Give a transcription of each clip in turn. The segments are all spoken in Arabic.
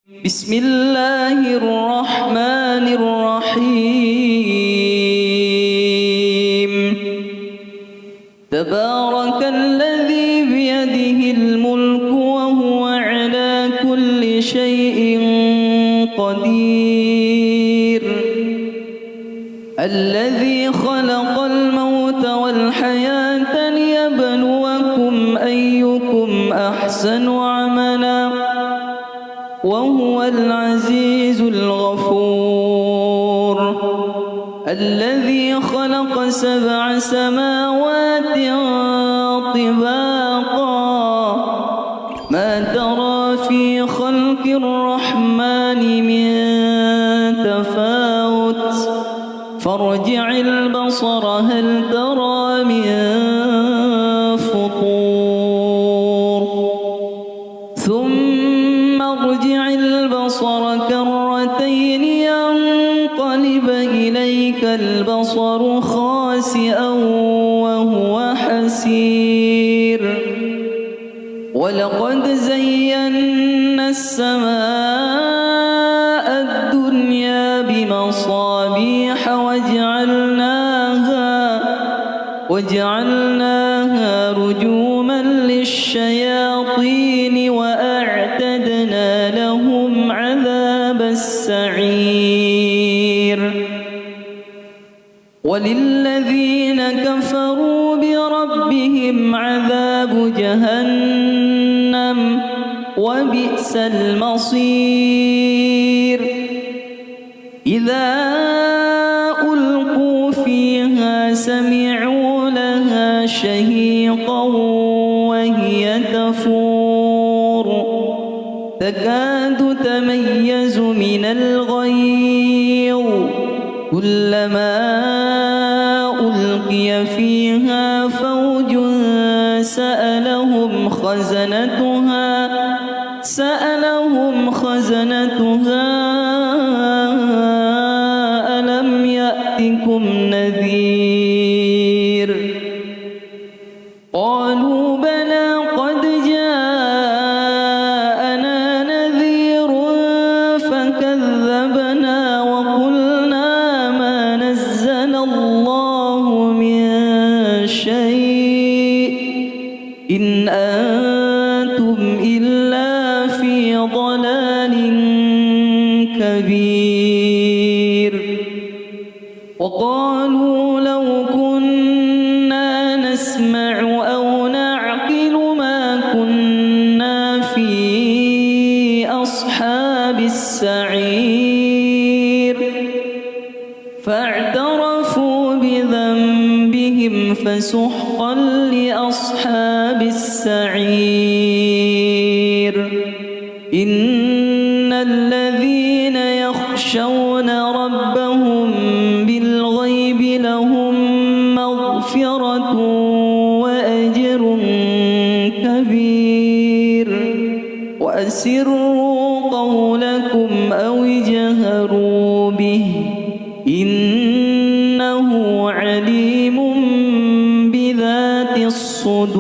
بسم الله الرحمن الرحيم تبارك الذي بيده الملك وهو على كل شيء قدير الذي خلق الموت والحياة ليبلوكم أيكم أحسن عملا وهو العزيز الغفور الذي خلق 7 سماوات طباقا ما ترى في خلق الرحمن من تفاوت فارجع البصر هل ترى من فطور ثم ارجع البصر كرتين ينقلب إليك البصر خاسئا وهو حسير ولقد زينا السماء الدنيا بمصابيح وجعلناها رجوما للشياطين وأعتدنا لهم عذاب السعير وللذين كفروا بربهم عذاب جهنم وبئس المصير إذا ألقوا فيها سمعوا لها شهيقا وهي تفور تكاد تميز من الغيظ كلما ألقي فيها فوج سألهم خزنتها ألم يأتكم نذير قالوا بلى قد جاءنا نذير فكذبنا وقلنا ما نزل الله من شيء إن أنتم إلا في ضلال كبير وقالوا لو كنا نسمع أو نعقل ما كنا في أصحاب السعير فاعترفوا بذنبهم فسحقا لأصحاب السعير إن الذين يخشون ربهم بالغيب لهم مغفرة وأجر كبير وأسروا قولكم أو اجهروا به إنه عليم بذات الصدور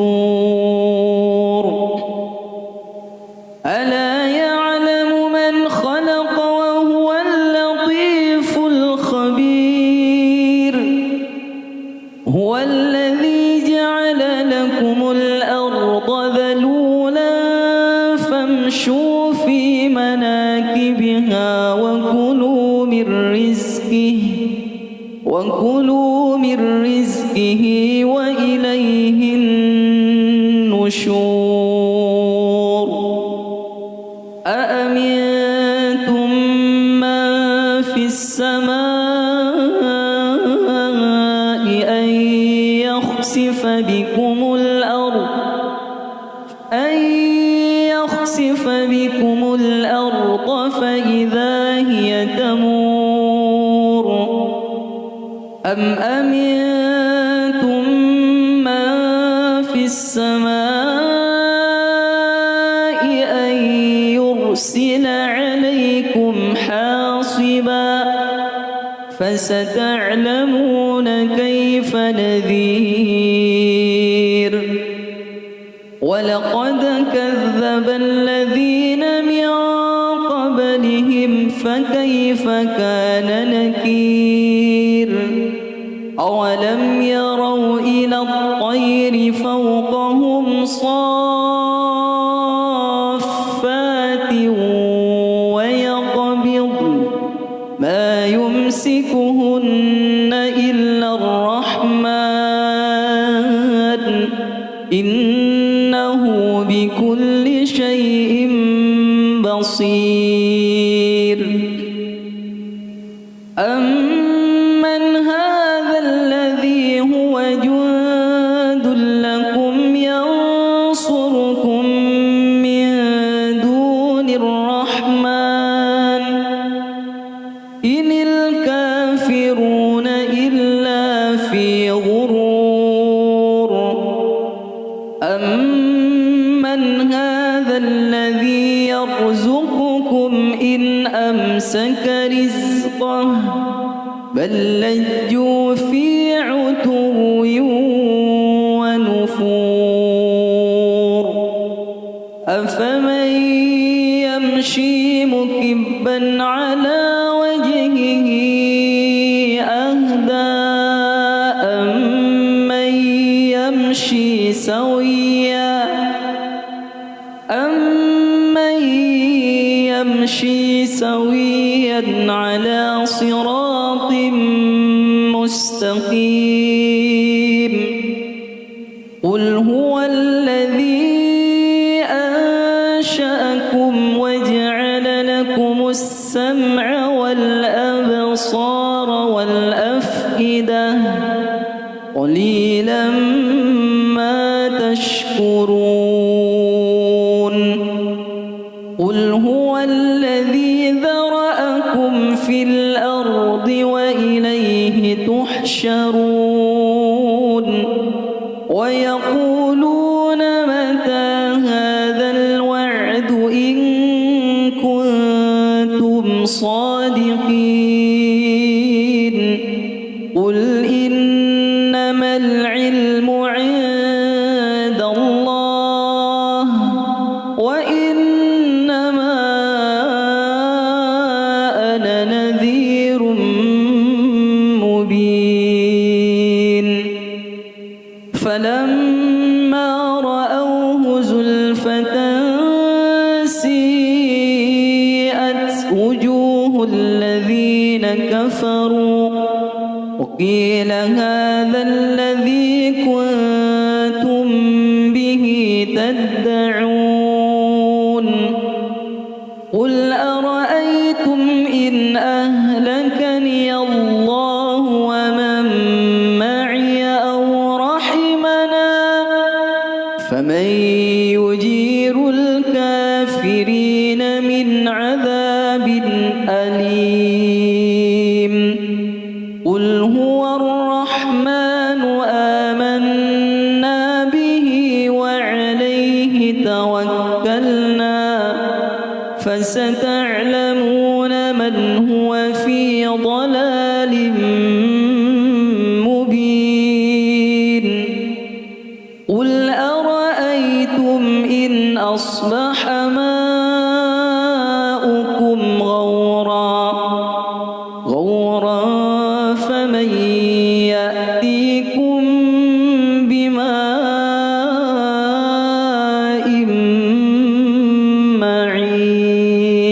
ألا يعلم من خلق وهو اللطيف الخبير هو الذي جعل لكم الأرض ذلولا فامشوا في مناكبها وكلوا من رزقه وإليه النشور أأمنتم من في السماء أن يخسف بكم الأرض فإذا هي تمور أم أمنتم من في السماء أن يرسل عليكم حاصبا فستعلمون كيف نذير ولقد كذب الذين من فكيف كان نكير أولم يروا إلى الطير فوقهم صافات ويقبضن ما يمسكهن إلا الرحمن إنه بكل شيء بصير أمن هذا الذي هو جند لكم ينصركم من دون الرحمن إن الكافرون إلا في غرور أمن هذا الذي يرزقكم إن أمسك رزقه بل لجوا في عتو ونفور أفمن يمشي مكبا على وجهه أهدى أمن يمشي سويا على صراط مستقيم قل هو الذي أنشأكم وجعل لكم السمع والأبصار والأفئدة قليلا ما تشكرون قل هو الذي ذرأكم في الأرض وإليه تحشرون ويقولون متى هذا الوعد إن كنتم صادقين قل إنما العلم عند الله وإنما أنا نذير مبين فلما رأوه زلفة سيئت وجوه الذين كفروا وقيل هذا الذي كنتم به تدعون قل أرأيتم إن أهلكني الله ومن معي أو رحمنا فمن يجير الكافرين من عذاب أليم قل هو الرحمن آمنا به وعليه توكلنا فستعلمون من هو في ضلال مبين قل أرأيتم إن أصبح ماؤكم غورا فمن يأتيكم بماء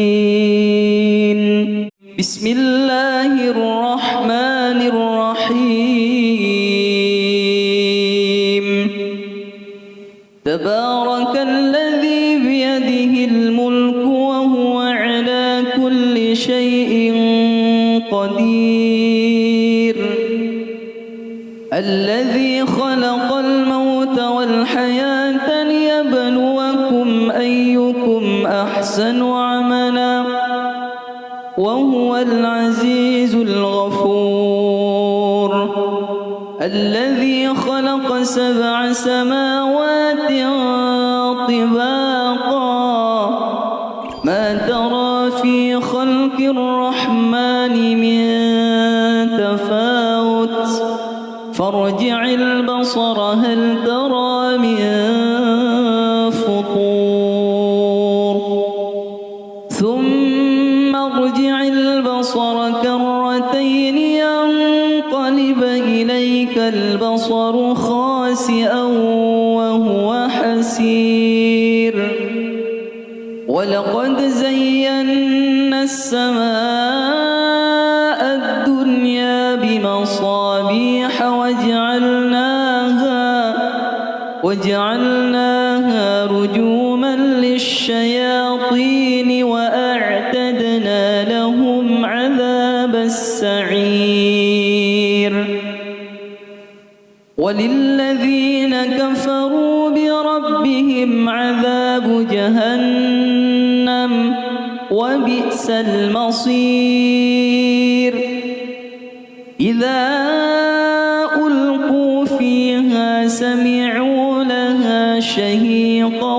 معين بسم الله الرحمن الرحيم تبارك الذي بيده الملك وهو على كل شيء قدير الذي خلق الموت والحياة ليبلوكم أيكم أحسن عملا وهو العزيز الغفور الذي خلق 7 سماوات طباقا ما ترى في خلق الرحمن من تفاوت فارجع البصر هل ترى من فطور ثم ارجع البصر كرتين ينقلب إليك البصر خاسئا وهو حسير ولقد زينا السماء الدنيا بمصابيح وجعلناها رجوما للشياطين وأعتدنا لهم عذاب السعير وللذين كفروا بربهم عذاب جهنم وبئس المصير إذا ألقوا فيها سمعوا لها شهيقا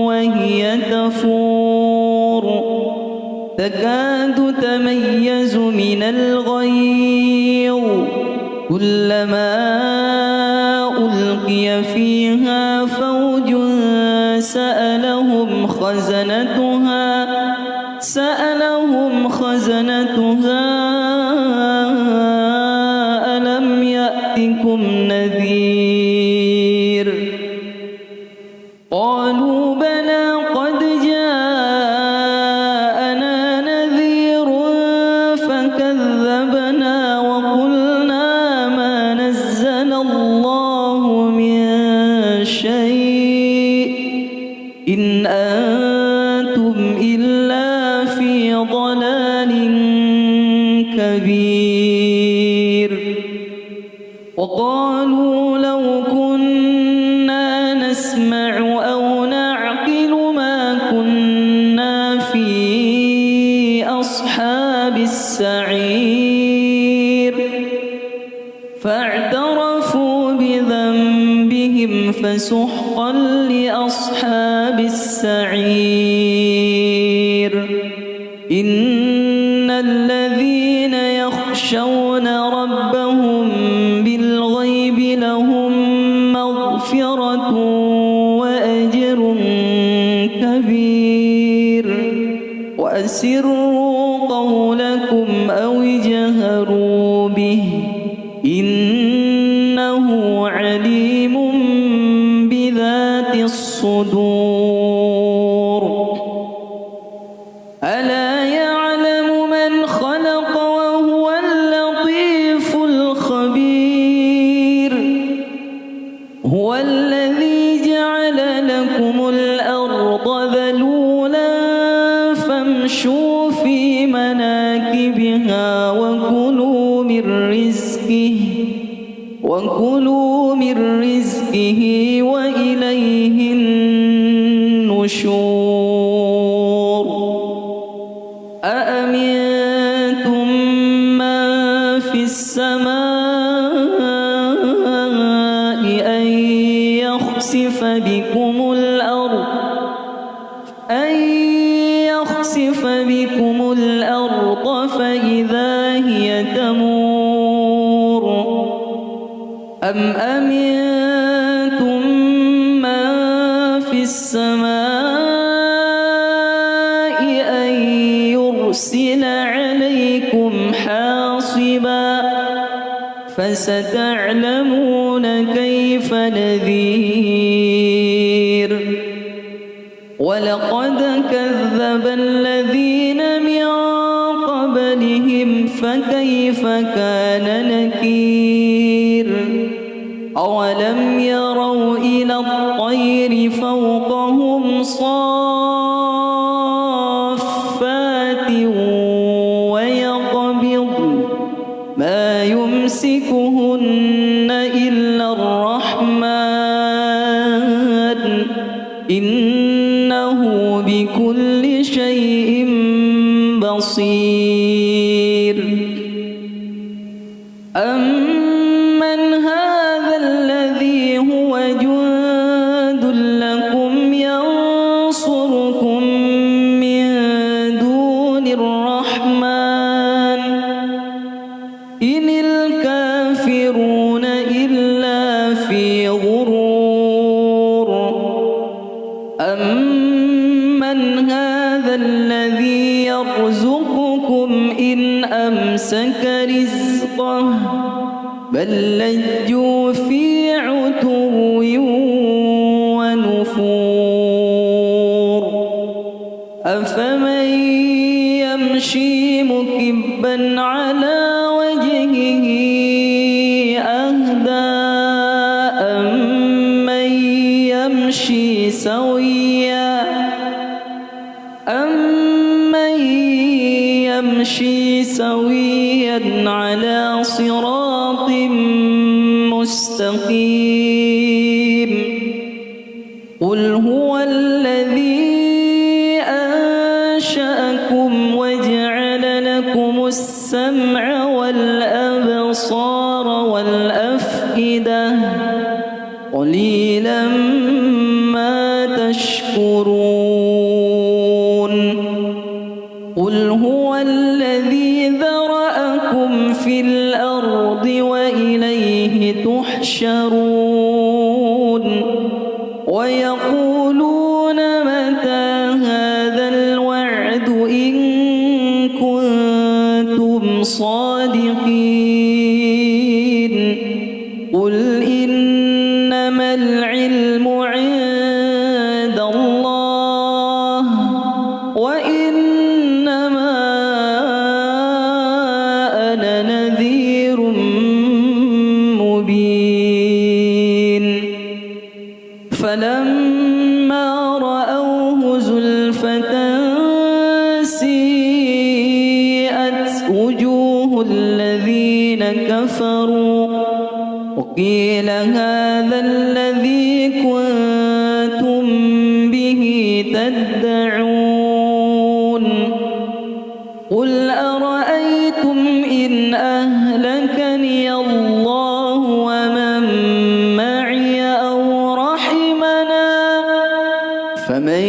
وهي تفور تكاد تميز من الغيظ كلما ألقي فيها فوج سألهم خزنتها ألم يأتكم نذير قالوا بلى قد جاءنا نذير فكذبنا وقلنا ما نزل الله من شيء إن أنتم إلا في ضلال كبير وقالوا لو كنا نسمع أو نعقل ما كنا في أصحاب السعير فاعترفوا بذنبهم فسحقا لأصحاب السعير إن الذين يخشون ربهم بالغيب لهم مغفرة وأجر كبير وأسروا قولكم أو اجهروا به إنه عليم بذات الصدور ألا يعلم من خلق وهو اللطيف الخبير هو الذي جعل لكم الأرض ذلولا فامشوا في مناكبها وكلوا من رزقه وإليه النشور أأمنتم من في السماء أن يخسف بكم الأرض فإذا هي تمور أم أمنتم من في السماء أن يرسل عليكم حاصبا فستعلمون كيف نذير ولقد كذب الذين من قبلهم فكيف كان نكير أولم يروا إلى الطير فوقهم صافات ويقبض ما يمسكهن إلا الرحمن إنه بكل شيء بصير أمن هذا الذي هو جند لكم ينصركم من دون الرحمن إن الكافرون إلا في غرور أمن هذا الذي يرزقكم يرزقكم إن أمسك رزقه بل لجوا في عتو ونفور أفمن يمشي مكبا على وجهه أهدى أمن يمشي سويا على صراط مستقيم قل هو الذي أنشأكم وجعل لكم السمع والأبصار والأفئدة قليلا ما تشكرون قل هو الذي ذرأكم في الأرض وإليه تحشرون ويقولون متى هذا الوعد إن كنتم صادقين قل إنما العلم عند الله وإنما أنا نذير مبين فلما رأوه زلفة سيئت وجوه الذين كفروا وقيل هذا الذي كنتم به تدعون قل أرأيتم إن أهلكني الله ومن معي أو رحمنا فمن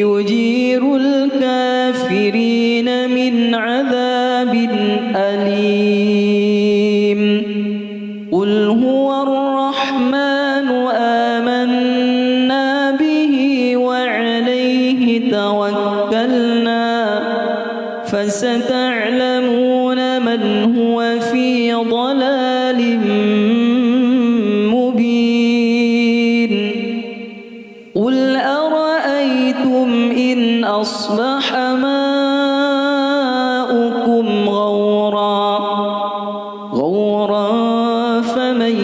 يجير الكافرين من عذاب أليم قل هو الرحمن آمنا به وعليه توكلنا فستعلمون من هو في ضلال مبين قل أرأيتم إن أصبح ماؤكم غورا فمن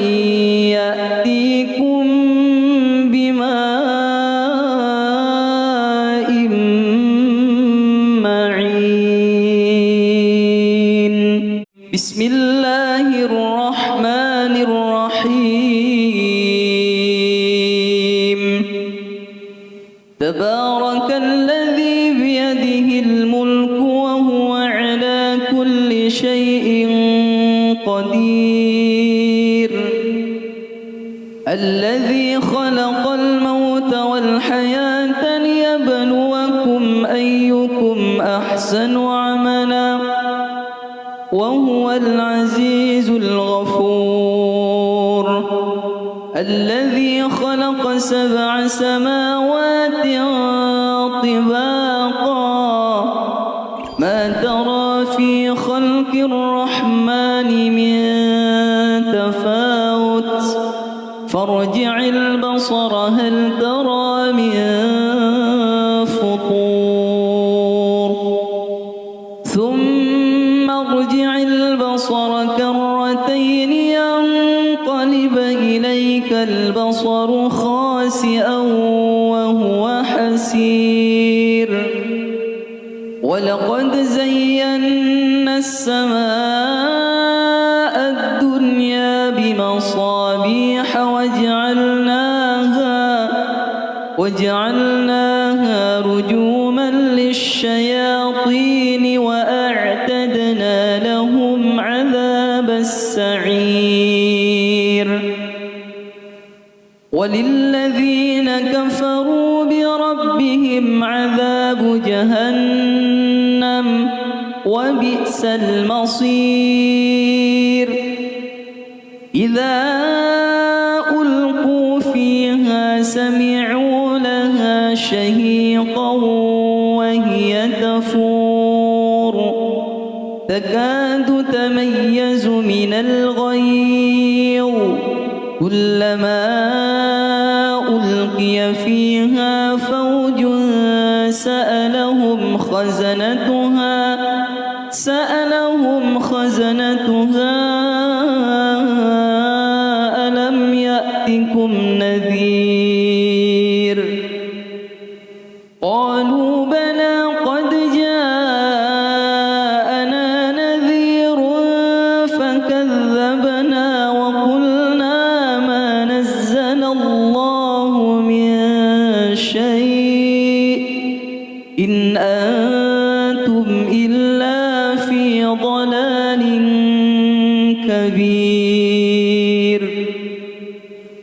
يأتيكم بماء معين بسم الله الرحمن الرحيم تبارك الذي بيده الملك وهو على كل شيء قدير الذي خلق الموت والحياة ليبلوكم أيكم أحسن عملا وهو العزيز الغفور الذي خلق 7 سماوات طباقا ما ترى في خلق الرحمن من تفاوت فارجع البصر هل ترى من فطور ثم ارجع البصر كرتين ينقلب إليك البصر خاسئا وهو حسير ولقد زينا السماء الدنيا بمصابيح وجعلناها رجوما للشياطين وأعتدنا لهم عذاب السعير وللذين كفروا بربهم عذاب جهنم وبئس المصير إذا ألقوا فيها سمعوا لها شهيقا وهي تفور تكاد تميز من الغيظ كلما ألقي فيها فوج سألهم خزنتها ألم يأتكم نذير قالوا بلى قد جاءنا نذير فكذبنا وقلنا ما نزل الله من شيء إن أنتم إلا في ضلال كبير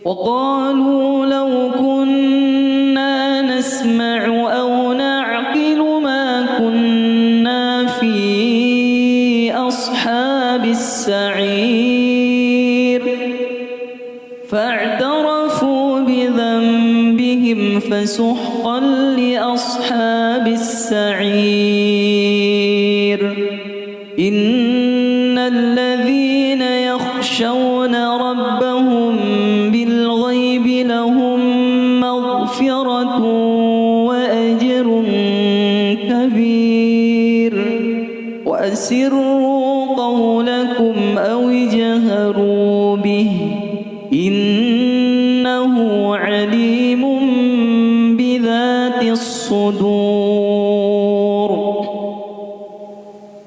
وقالوا لو كنا نسمع أو نعقل ما كنا في أصحاب السعير فاعترفوا بذنبهم فسحقا لأصحاب السعير إن الذين يخشون ربهم بالغيب لهم مغفرة وأجر كبير وأسروا قولكم أو اجهروا به إنه عليم بذات الصدور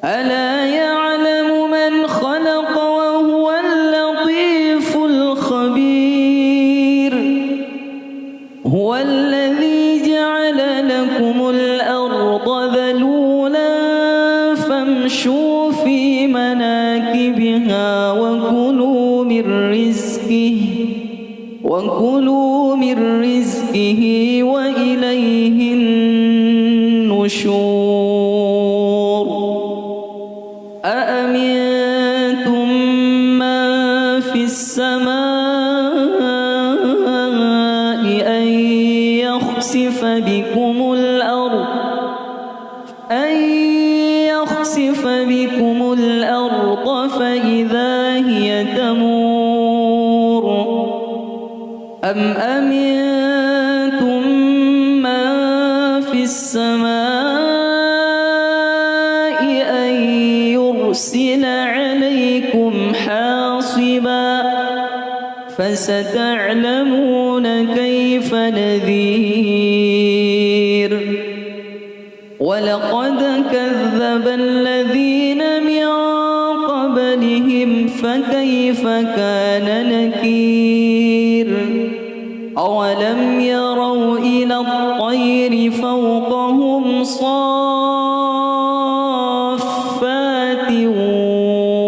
ألا يعلم من خلق وهو اللطيف الخبير هو الذي جعل لكم الأرض ذلولا فامشوا في مناكبها وكلوا من رزقه وإليه النشور أأمنتم من في السماء أن يخسف بكم الأرض فإذا هي تمور أم أمنتم من في السماء أن يرسل عليكم حاصبا فستعلمون كيف نذير ولقد كذب الذين من قبلهم فكيف كان نكير أولم يروا إلى الطير فوقهم صافات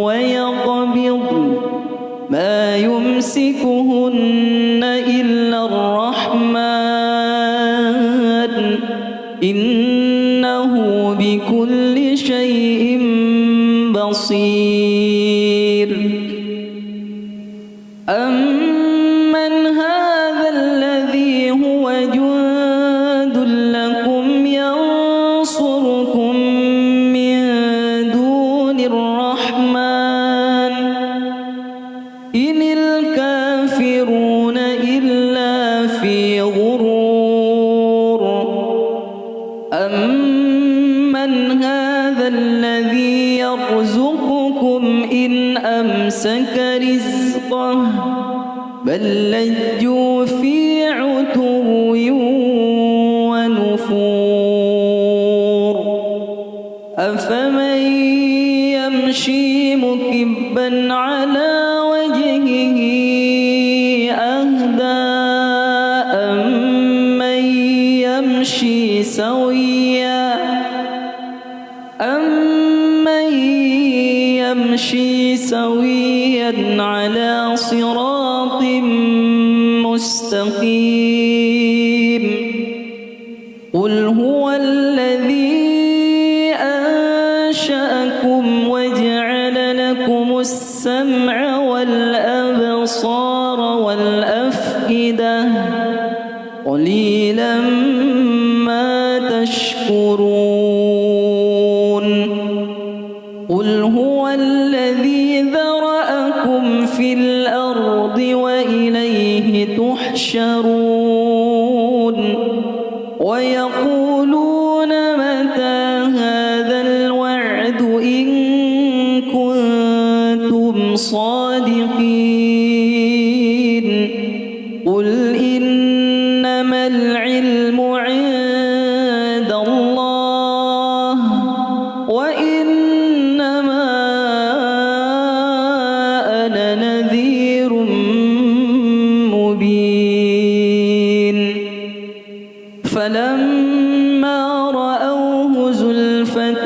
ويقبض ما يمسكهن إلا الرحمن إنه بكل شيء بصير أمن هذا الذي هو جند لكم ينصركم من دون الرحمن إن الكافرون إلا في غرور أمن هذا الذي يرزقكم إن أمسك رزقه بل لجوا في عتو ونفور أفمن يمشي مكبا على وجهه أهدى أمن يمشي سويا على صراط مستقيم قل هو الذي أنشأكم وجعل لكم السمع والأبصار والأفئدة قليلا ما تشكرون قل هو الذي ذرأكم في الأرض وإليه تحشرون ويقولون متى هذا الوعد إن كنتم صادقين قل إنما العلم عند الله وإنما أنا نذير مبين فلما رأوه زلفة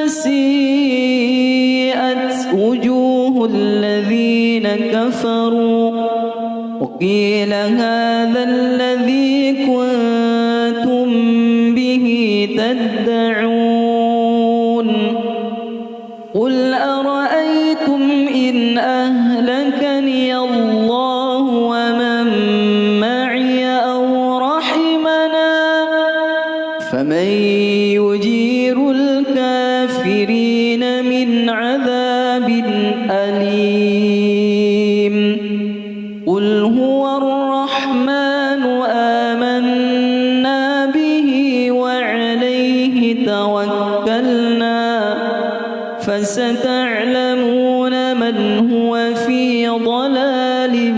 سيئت وجوه الذين كفروا وقيل هذا الذي كنتم به تدعون قل أرأيتم إن أهلكني الله ومن معي أو رحمنا فمن يجير الكافرين من عذاب أليم قل هو الرحمن آمنا به وعليه توكلنا فستعلمون من هو في ضلال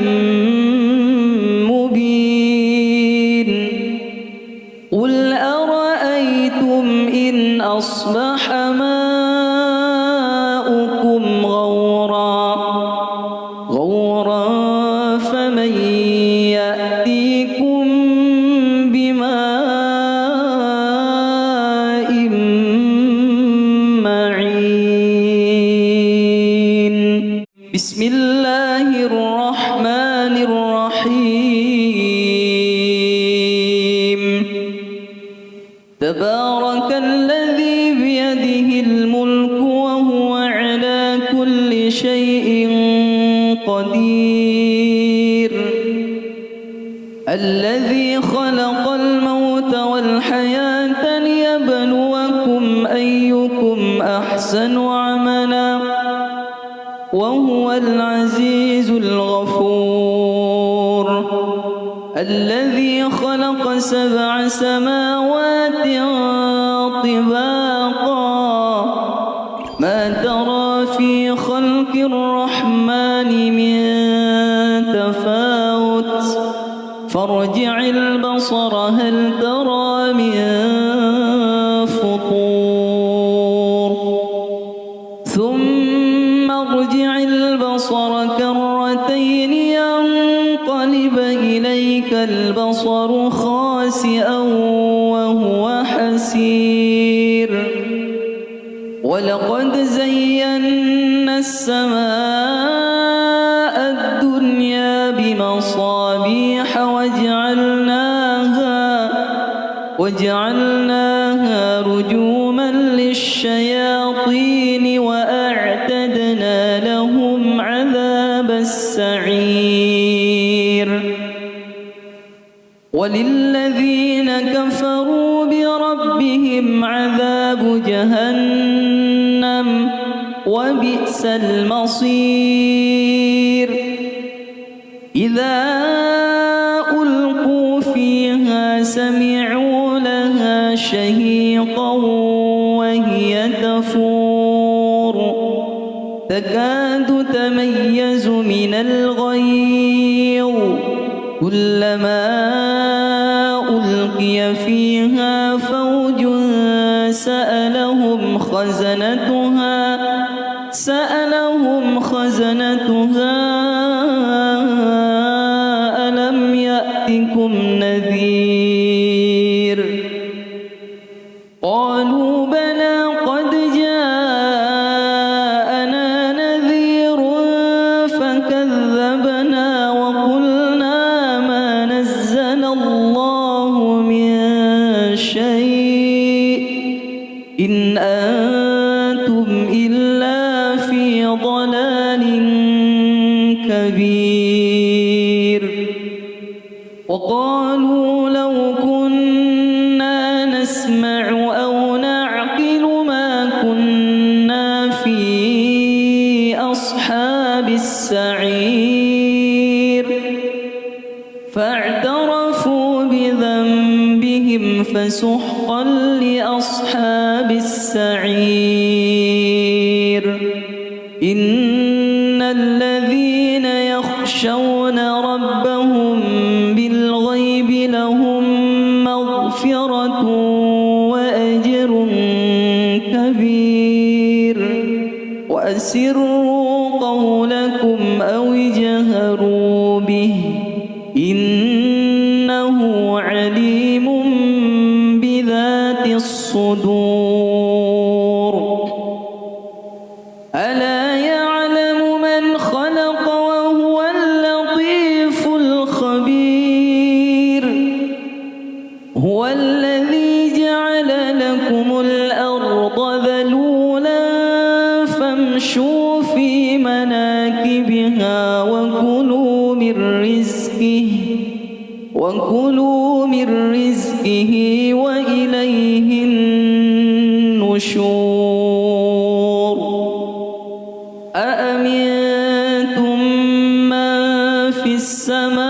مبين قل أرأيتم إن أصبح ماؤكم غورا فمن يأتيكم بماء معين بسم الله الرحمن الرحيم تبارك الذي بيده الملك وهو على كل شيء قدير الذي خلق الموت والحياة ليبلوكم أيكم أحسن عملا وهو العزيز الغفور الذي خلق 7 سماوات طباقا ما ترى في خلق الرحمن من تفاوت فارجع البصر هل ترى من فطور ثم ارجع البصر كرتين ينقلب إليك البصر خاسئا وهو حسير ولقد زينا السماء الدنيا بمصابيح وجعلناها رجوما للشياطين وأعتدنا لهم عذاب السعير وللذين كفروا بربهم عذاب جهنم وبئس المصير إذا ألقوا فيها سمعوا لها شهيقا وهي تفور تكاد تميز من الغيظ كلما ألقي فيها فوج سألهم خزنتها ألم يأتكم نذير قالوا بلى قد جاءنا نذير فكذبنا وقلنا ما نزل الله من شيء إن أنتم إلا في ضلال كبير وقالوا لو كنا نسمع أو نعقل ما كنا السعير فاعترفوا بذنبهم فسحقا لأصحاب السعير إن الذين يخشون ربهم بالغيب لهم مغفرة وأجر كبير وأسروا قولكم أو اجهروا به إنه عليم بذات الصدور ألا يعلم من خلق وهو اللطيف الخبير هو الذي جعل لكم الأرض ذلولا فامشوا في مناكبها وكلوا من رزقه وإليه النشور أأمنتم من في السماء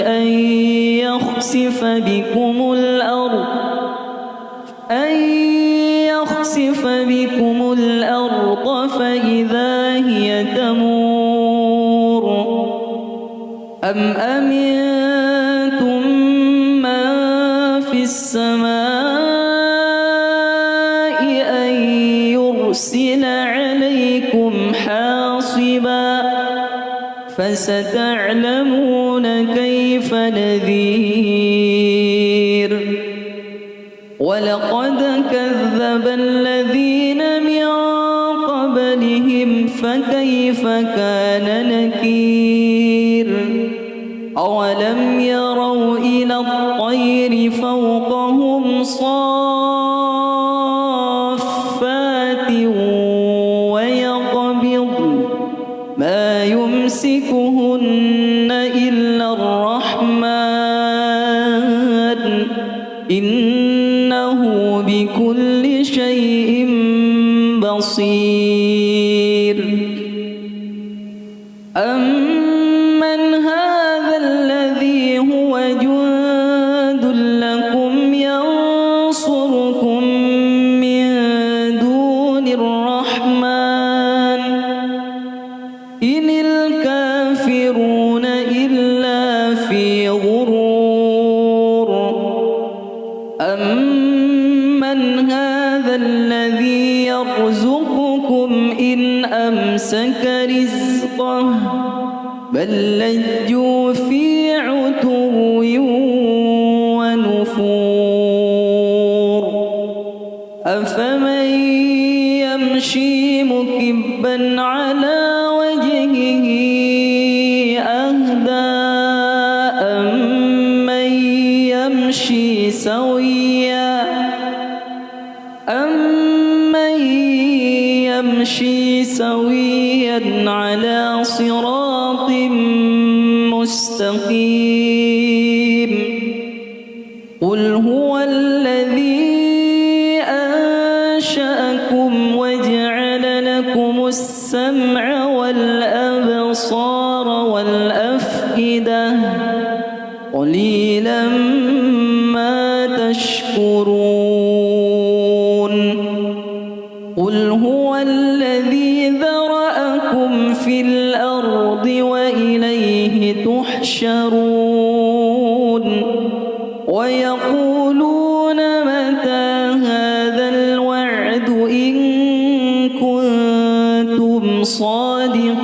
أن يخسف بكم الأرض فإذا هي تمور أم أمنتم من في السماء أن يرسل عليكم حاصبا فستعلمون كيف نذير ولقد كذب الذين من قبلهم فكيف كان نكير أولم يروا إلى الطير فوقهم صافات ويقبضن ما يمسكهن إلا الرحمن إنه بكل شيء بصير أمن هذا الذي هو جند لكم ينصركم من دون الرحمن إن الكافرون إلا في غرور أمن هذا الذي يرزقكم إن أمسك رزقه بل لجوا في عتو ونفور أفمن يمشي مكبا على وجهه أهدى أمن يمشي سويا على صراط مستقيم قل هو الذي أنشأكم وجعل لكم السمع والأبصار والأفئدة قليلا ما تشكرون قل هو الذي ذرأكم في الأرض وإليه تحشرون ويقولون متى هذا الوعد إن كنتم صادقين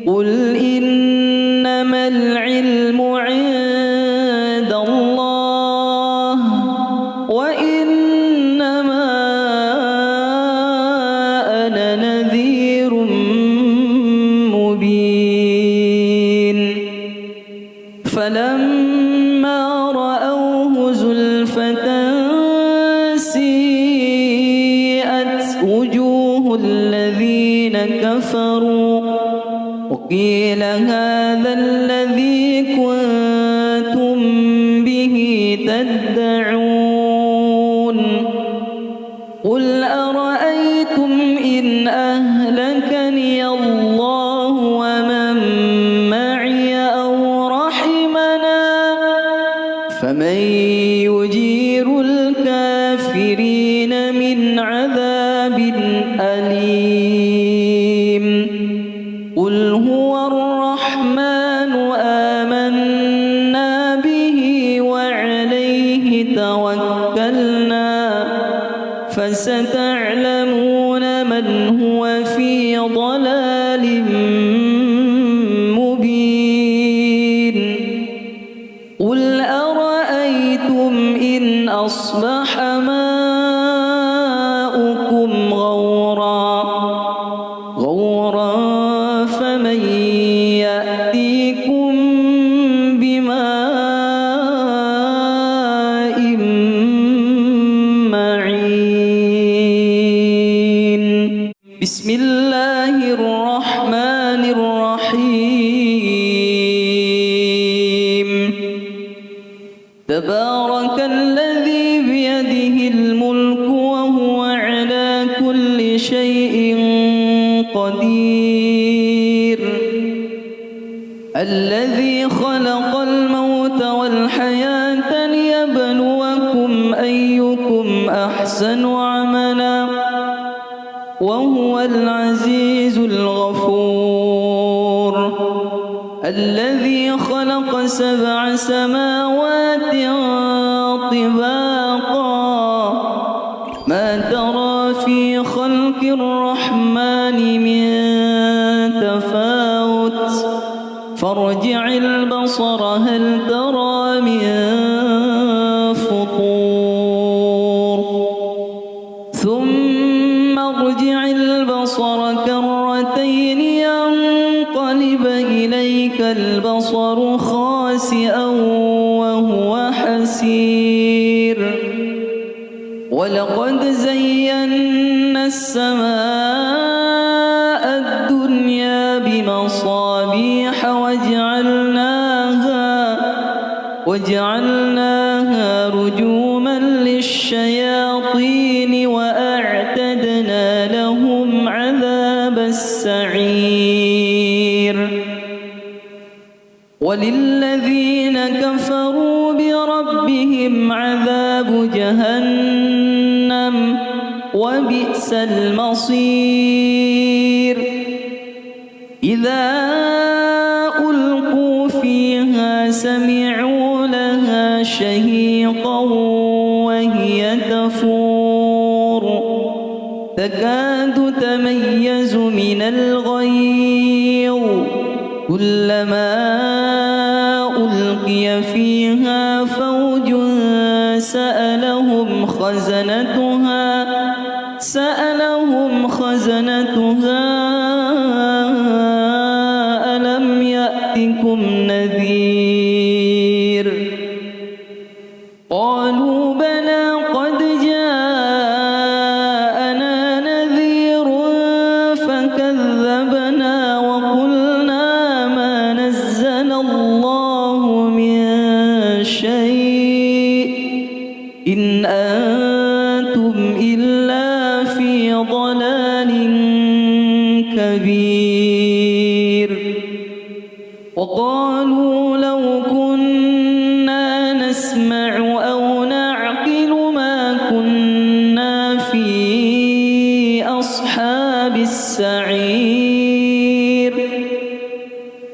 قل إنما العلم عند الله وإنما أنا نذير مبين فلما رأوه زلفة سيئت وجوه الذين كفروا وقيل هذا الذي كنتم به تدعون قل أرأيتم أهلكني الله ومن معي أو رحمنا فمن يجير الكافرين من عذاب أليم قل هو الرحمن آمنا به وعليه توكلنا فستعلمون من هو في ضلال مبين قل أرأيتم إن أصبح ماؤكم غورا فمن يأتيكم بماء معين بسم الله الرحمن الرحيم تبارك الذي بيده الملك وهو على كل شيء قدير الذي خلق الموت والحياة ليبلوكم أيكم أحسن عملا وهو العزيز الغفور الذي خلق 7 سماوات طباقا ما ترى في خلق الرحمن من تفاوت فارجع البصر هل ترى من فطور ثم ارجع البصر كرتين ينقلب إليك البصر خاسئا وهو حسير ولقد زينا السماء الدنيا بمصابيح وجعلناها رجوما للشياطين وأعتدنا لهم عذاب السعير وللذين كفروا بربهم عذاب جهنم وبئس المصير إذا ألقوا فيها سمعوا لها شهيقا وهي تفور تكاد تميز من الغيظ كلما ألقي فيها فوج سألهم خزنتها ألم يأتكم نذير قالوا بلى قد جاءنا نذير فكذبنا وقلنا ما نزل الله من شيء إن أنتم إلا في ضلال كبير وقالوا لو كنا نسمع أو نعقل ما كنا في أصحاب السعير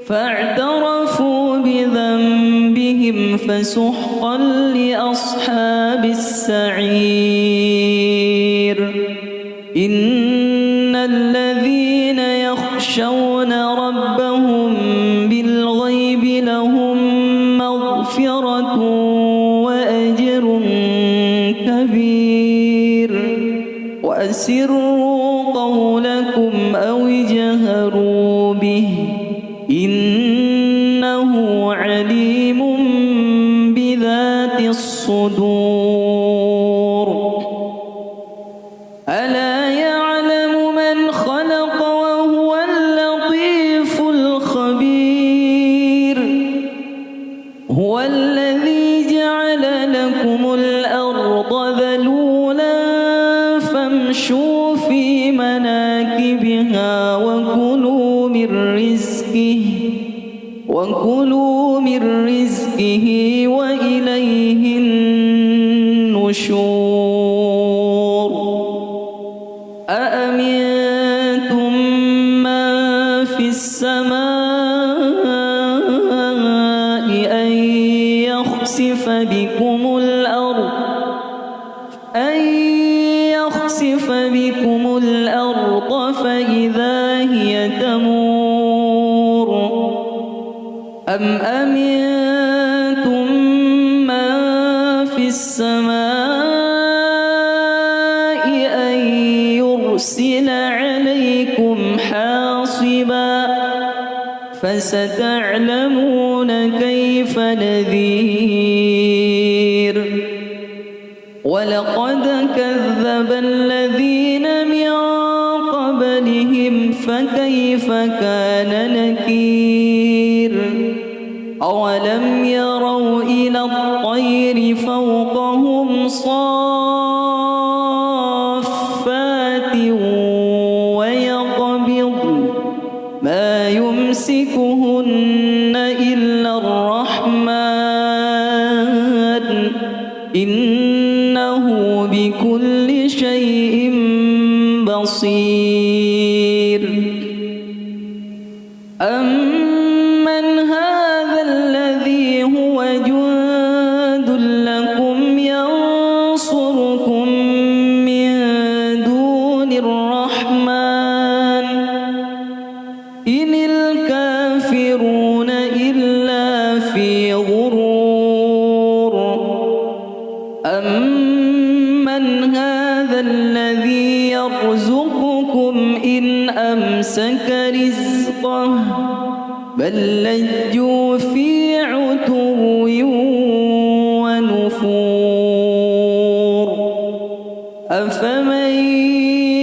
فاعترفوا بذنبهم فسحقا لأصحاب السعير إن الذين يخشون ربهم بالغيب لهم مغفرة وأجر كبير وأسروا قولكم أو اجهروا به إنه عليم بذات الصدور ألا يعلم من خلق وهو اللطيف الخبير هو الذي جعل لكم الأرض ذلولا فامشوا في مناكبها بها وكلوا من رزقه وإليه النشور أأمنتم من في السماء أن يخسف بكم الأرض فإذا هي تمور أم أمنتم من في السماء أن يرسل عليكم حاصبا فستعلمون كيف نذير ولقد كذب الذين من قبلهم فكيف كان نكير أولم يروا إلى الطير فوقهم صافات ويقبضن ما يمسكهن إلا الرحمن إنه بكل شيء بصير أمن هذا الذي هو جند لكم ينصركم من دون الرحمن إن الكافرون إلا في غرور أمن هذا الذي يرزقكم إن أمسك رزقه بل لجوا في عتو ونفور أفمن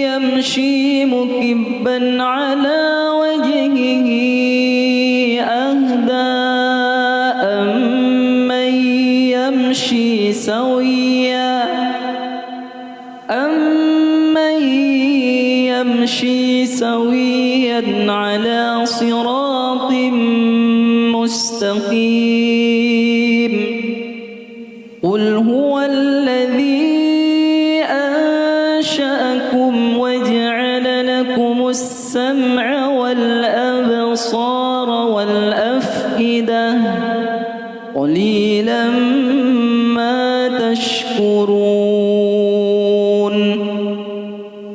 يمشي مكبا على وجهه أهدى أمن يمشي سويا على صراط مستقيم قل هو الذي أنشأكم وجعل لكم السمع والأبصار والأفئدة قليلا ما تشكرون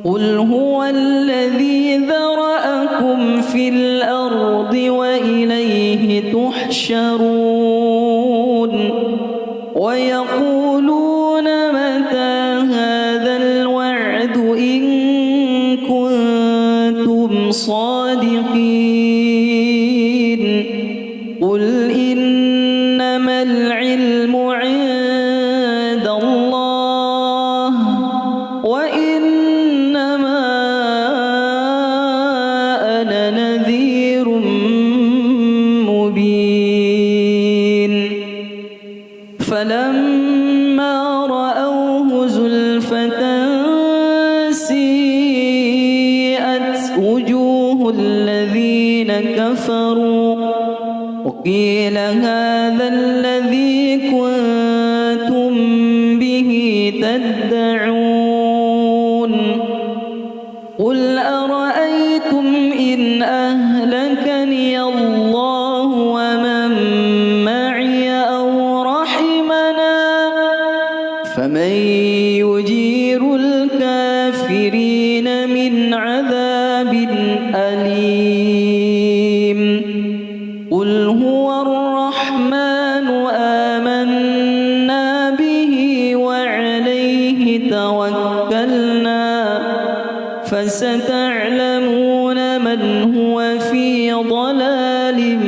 قل هو الذي ذرأكم في الأرض وإليه تحشرون ويقولون متى هذا الوعد إن كنتم صادقين قل إنما العلم عند الله وإنما أنا نذير مبين فلما رأوه زلفة سيئت وجوه الذين كفروا وقيل هذا الذي كنتم به تدعون قل أرأيتم إن أهلكني الله ومن معي أو رحمنا فمن يجير الكافرين من عذاب أليم قل هو الرحمن آمنا به وعليه توكلنا فستعلمون من هو في ضلال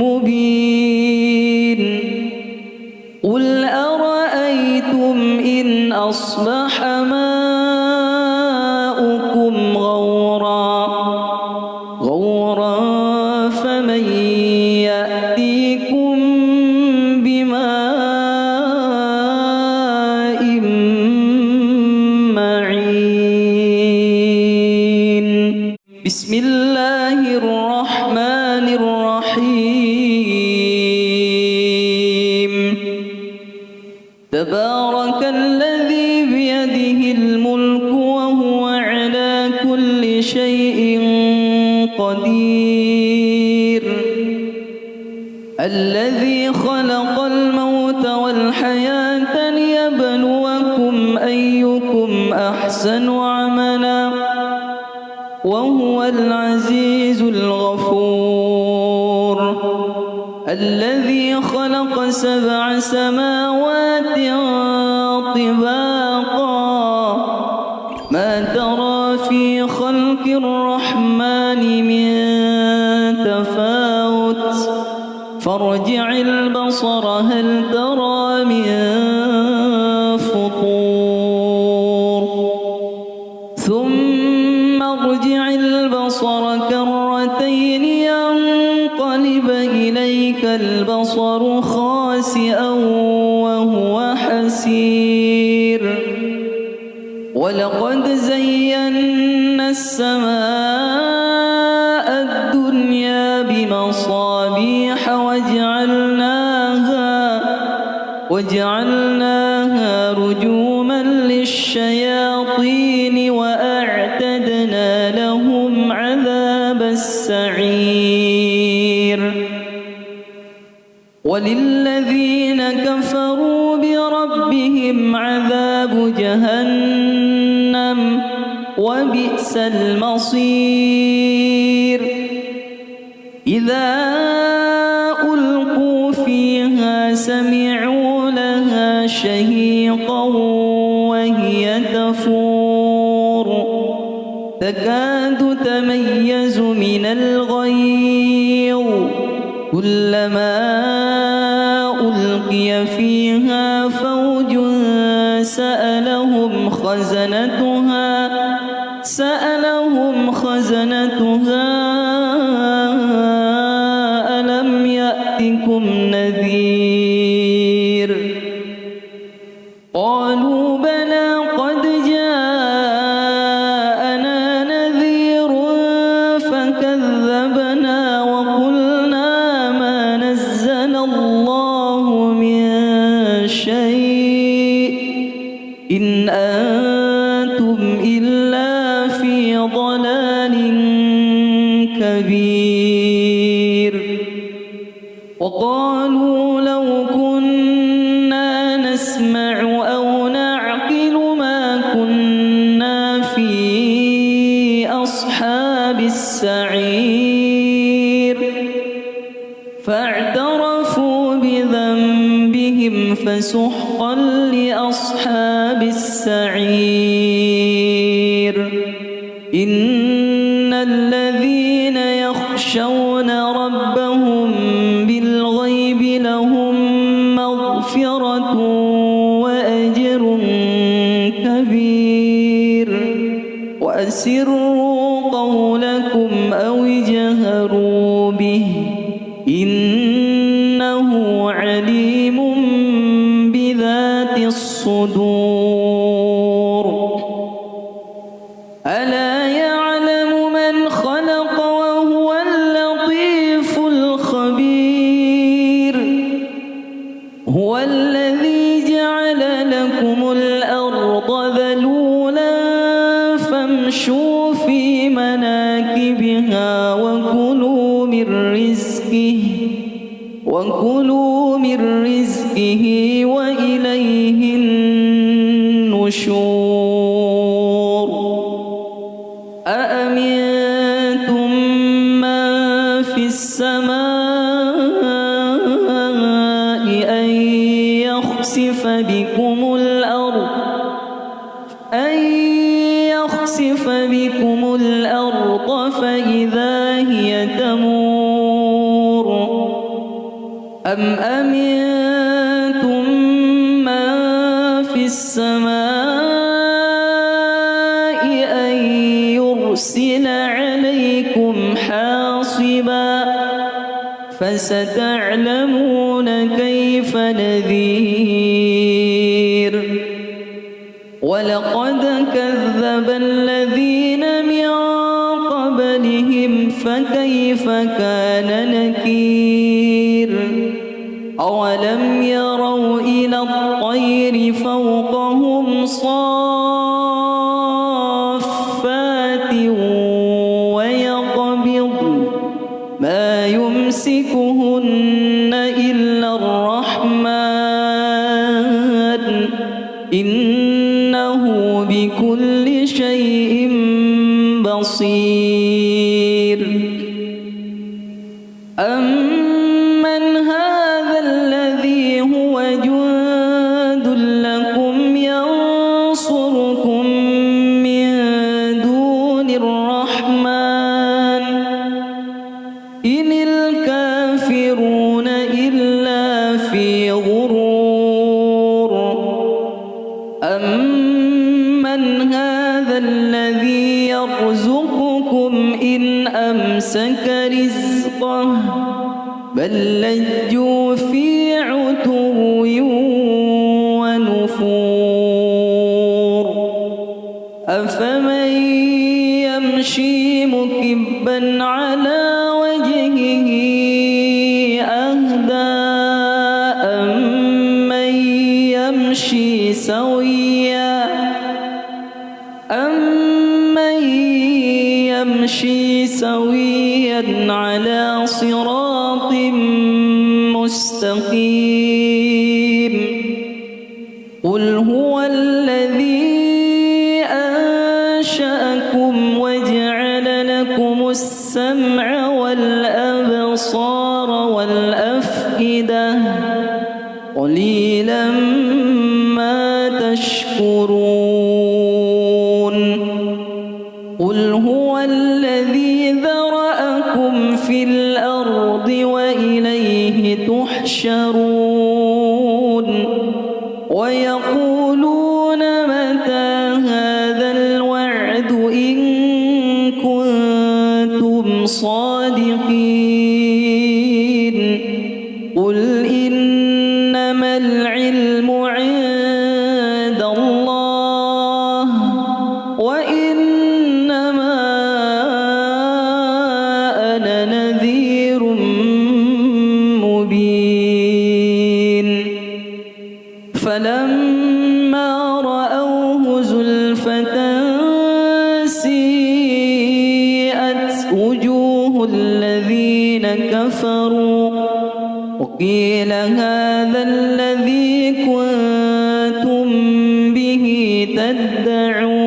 مبين قل أرأيتم إن أصبح ماؤكم غورا فمن يأتيكم بماء معين بسم الله الرحمن الرحيم تبارك الذي بيده الملك وهو على كل شيء قدير الذي خلق الموت والحياة ليبلوكم أيكم أحسن عملا وهو العزيز الغفور الذي خلق 7 سماوات طباقا ما ترى في خلق الرحمن من تفاوت فارجع البصر هل ترى من فطور ثم ارجع البصر كرتين ينقلب إليك البصر خاسئا وهو حسير ولقد زينا السماء الدنيا بمصابيح وجعلناها رجوما للشياطين وأعتدنا لهم عذاب السعير وللذين كفروا بربهم عذاب جهنم وبئس المصير إذا ألقوا فيها سمعوا لها شهيقا وهي تفور تكاد تميز من الغيظ كلما ألقي فيها فوج سألهم خزنتها ألم يأتكم نذير قالوا بلى قد جاءنا نذير فكذبنا وقلنا ما نزل الله من شيء إن أنتم إلا في ضلال كبير وقالوا لو كنا نسمع أو نعقل ما كنا في أصحاب السعير فاعترفوا بذنبهم فسحقا لأصحاب السعير إن الذين يخشون ربهم بالغيب لهم مغفرة وأجر كبير وأسروا قولكم أو اجهروا به إنه عليم بذات الصدور ألا يعلم من خلق وهو اللطيف الخبير هو الذي جعل لكم الأرض ذلولا فامشوا في مناكبها وكلوا من رزقه وإليه النشور أأمنتم من في السماء أن يخسف بكم الأرض فإذا هي تمور أم أمنتم من في السماء أن يرسل عليكم حاصبا فستعلمون كيف نذير ولقد كذب الذين من قبلهم فكيف كان نكير أولم يروا إلى الطير فوقهم صافات ويقبضن ما يمسكهن إلا الرحمن إنه بكل شيء بصير أمن هذا الذي هو جند لكم ينصركم من دون الرحمن إن الكافرون إلا في غرور أمن هذا الذي يرزقكم إن أمسك رزقه بل لجوا في عتو ونفور أفمن يمشي مكبا على وجهه أهدى أمن يمشي سويا على صراط مستقيم قل هو الذي أنشأكم وجعل لكم السمع والأبصار والأفئدة قليلا ما تشكرون قل هو الذي ذرأكم في الأرض وإليه تحشرون ويقولون متى هذا الوعد إن كنتم صادقين قل إنما العلم عند الله وإنما أنا نذير مبين فلما رأوه زلفة سيئت وجوه الذين كفروا وقيل هذا الذي كنتم به تدعون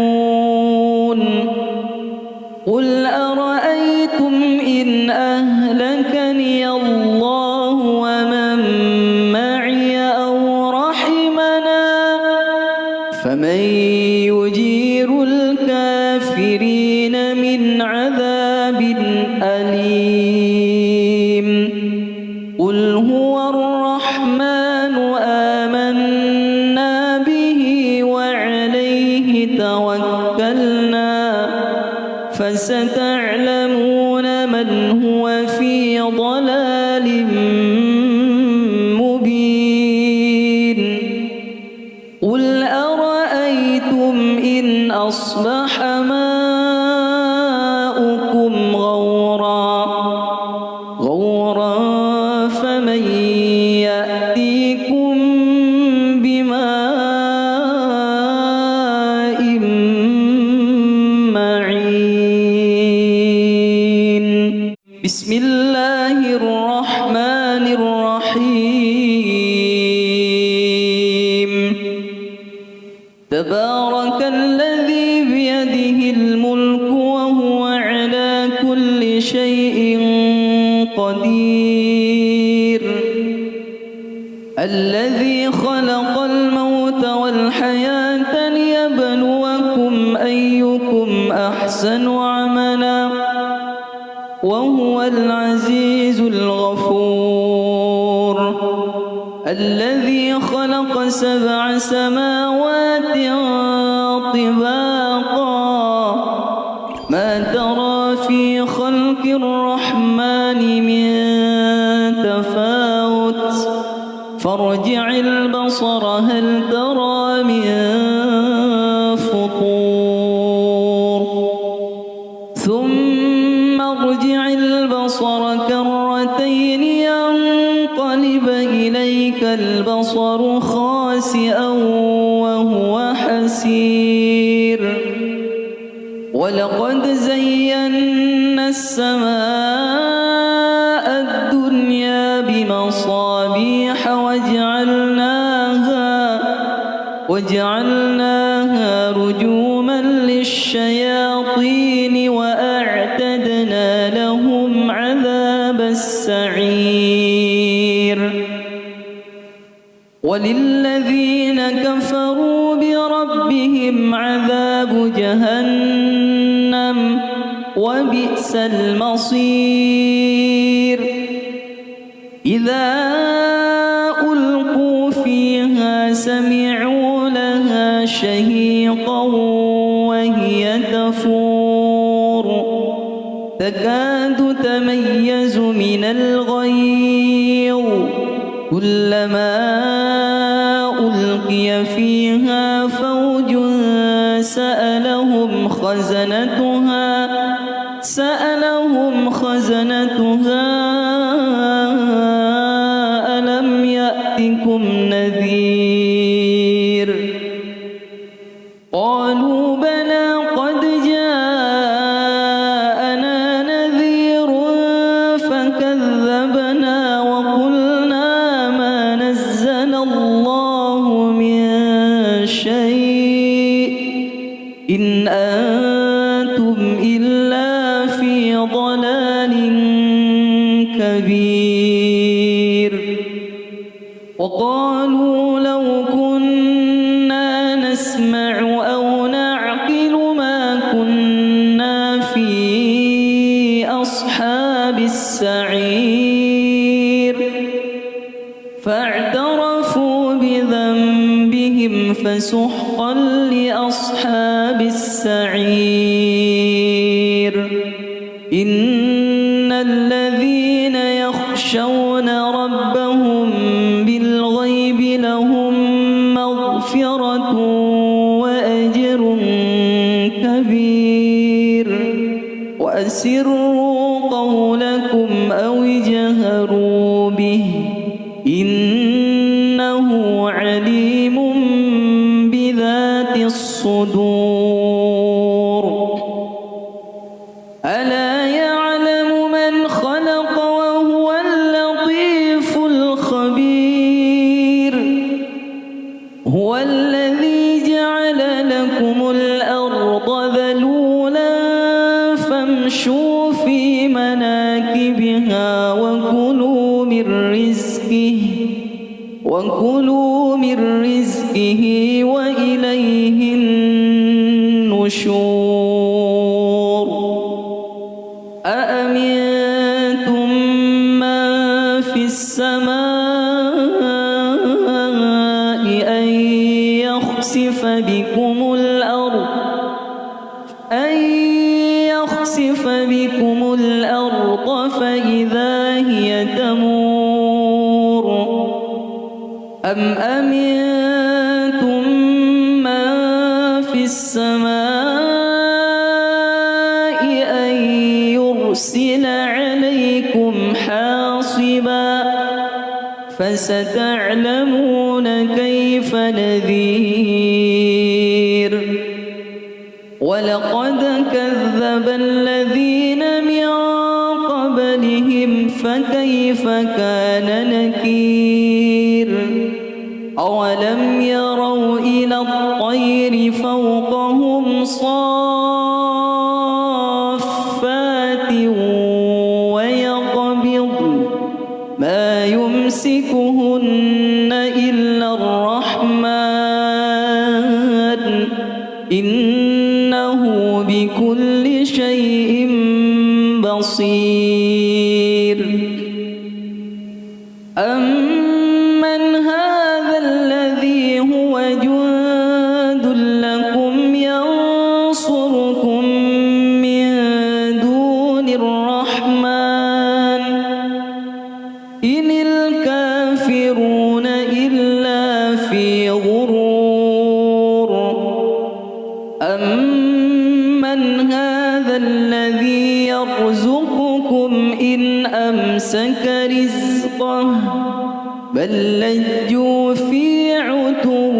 قل أرأيتم إن أهلكني الله ومن معي أو رحمنا فمن يجير الكافرين من عذاب أليم قل هو الرحمن آمنا به وعليه توكلنا فستعلمون من هو في ضلال مبين قل أرأيتم إن أصبح ماؤكم غورا فمن يأتيكم بماء معين بسم الله الرحمن الرحيم تبارك الذي بيده الملك وهو على كل شيء قدير الذي خلق الموت والحياة ليبلوكم أيكم أحسن عملا وهو العزيز الغفور الذي خلق 7 سماوات طباقا ما ترى في خلق الرحمن من تفاوت فارجع البصر هل ترى من فطور ثم ارجع خاسئا وهو حسير ولقد زينا السماء الدنيا بمصابيح وجعلناها رجوما للشياطين وأعتدنا لهم عذاب السعير وللذين كفروا بربهم عذاب جهنم وبئس المصير إذا ألقوا فيها سمعوا لها شهيقا وهي تفور تكاد تميز من الغيظ كلما ألقي فيها فوج سألهم خزنتها ألم يأتكم نذير قالوا بلى قد جاءنا نذير فكذبنا وقلنا ما نزل الله من شيء إن أنتم إلا في ضلال كبير وقالوا لو كنا نسمع أو نعقل ما كنا في أصحاب السعير فاعترفوا بذنبهم فسحقا لأصحاب السعير إن الذين يخشون ربهم بالغيب لهم مغفرة وأجر كبير وأسروا قولكم أو اجهروا به إنه عليم بذات الصدور ألا يعلم من خلق وهو اللطيف الخبير هو الذي جعل لكم الأرض ذلولا فامشوا في مناكبها وكلوا من رزقه وإليه النشور أأمنتم من في السماء أن يخسف بكم الأرض فإذا هي تمور أم أمنتم من في السماء أن يرسل عليكم حاصبا فستعلمون كيف نذير ولقد كذب الذين من قبلهم فكيف كان نكير أولم يروا إلى الطير فوقهم صافات ويقبضن ما يمسكهن إلا الرحمن إنه بكل شيء بصير أمن هذا الذي هو جند لكم ينصركم من دون الرحمن إن الكافرون إلا في غرور أمن هذا الذي يرزقكم إن أمسك رزقه بل لجوا في عتو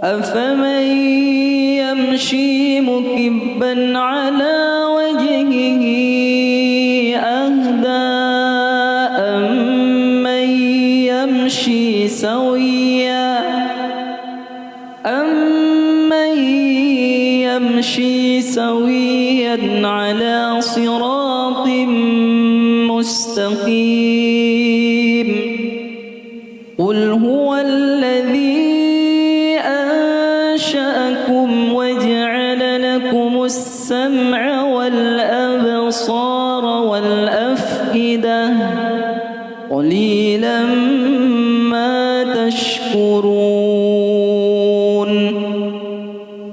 أفمن يمشي مكبا على وجهه أهدى أمن يمشي سويا على صراط مستقيم قل هو الذي أنشأكم وجعل لكم السمع والأبصار والأفئدة قليلا ما تشكرون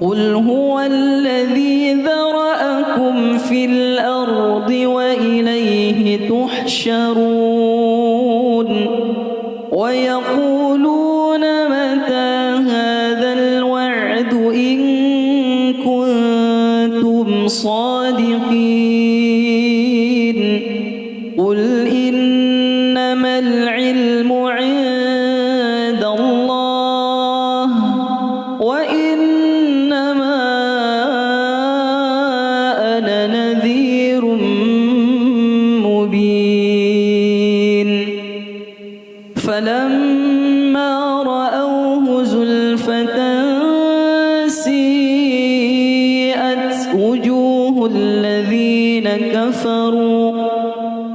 قل هو الذي ذرأكم في الأرض وإليه تحشرون ويقولون متى هذا الوعد إن كنتم صادقين قل إنما العلم عند الله وإنما أنا نذير مبين فلما رأوه زلفة سيئت وجوه الذين كفروا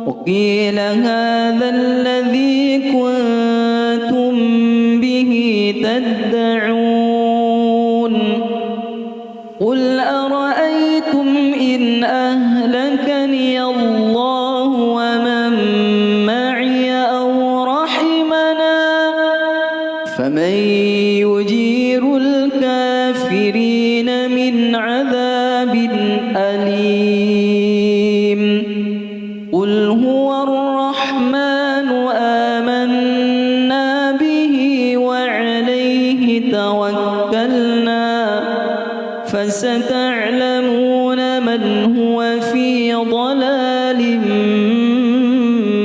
وقيل هذا الذي كنتم به تدعون قل أرأيتم إن أهلكني الله ومن معي أو رحمنا فمن يجير الكافرين من عذاب أليم قل هو الرحمن آمنا به وعليه توكلنا فستعلمون من هو في ضلال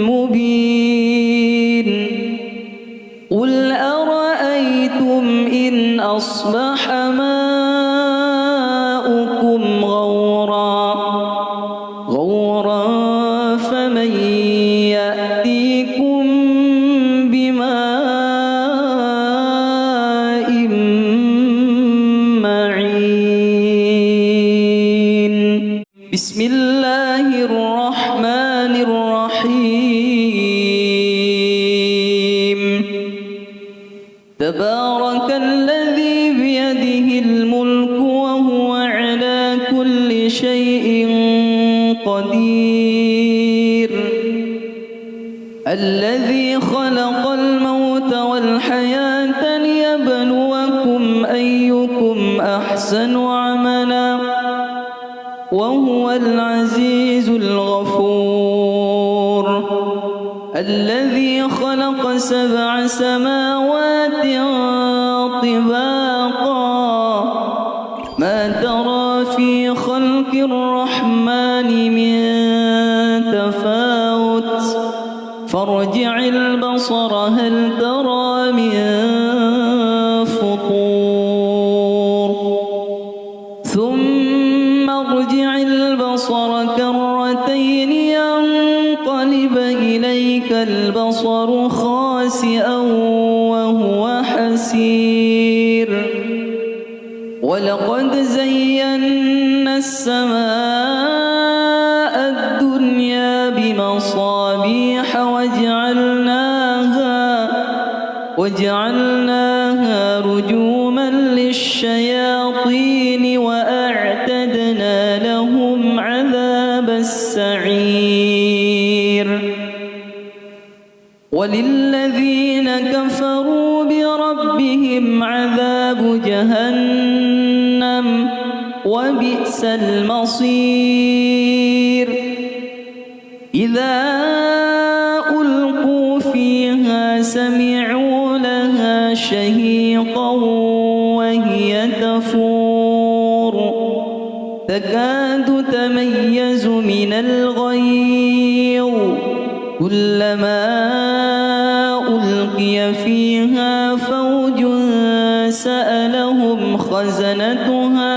مبين قل أرأيتم إن أصبح ماؤكم غورا فمن يأتيكم بماء معين بسم الله الرحمن الرحيم تبارك الذي بيده الملك وهو على كل شيء قدير الذي خلق الموت والحياة ليبلوكم أيكم أحسن عملا وهو العزيز الغفور الذي خلق 7 سماوات طباقا ما ترى في خلق الرحمن من تفاوت فارجع البصر هل ترى من فطور ثم ارجع البصر كرتين ينقلب إليك البصر خاسئا وهو حسير ولقد زينا السماء الدنيا بمصابيح وجعلناها رجوما للشياطين وأعتدنا لهم عذاب السعير وللذين كفروا بربهم عذاب جهنم وبئس المصير إذا ألقوا فيها سمعوا لها شهيقا وهي تفور تكاد تميز من الغيظ كلما ألقي فيها فوج سألهم خزنتها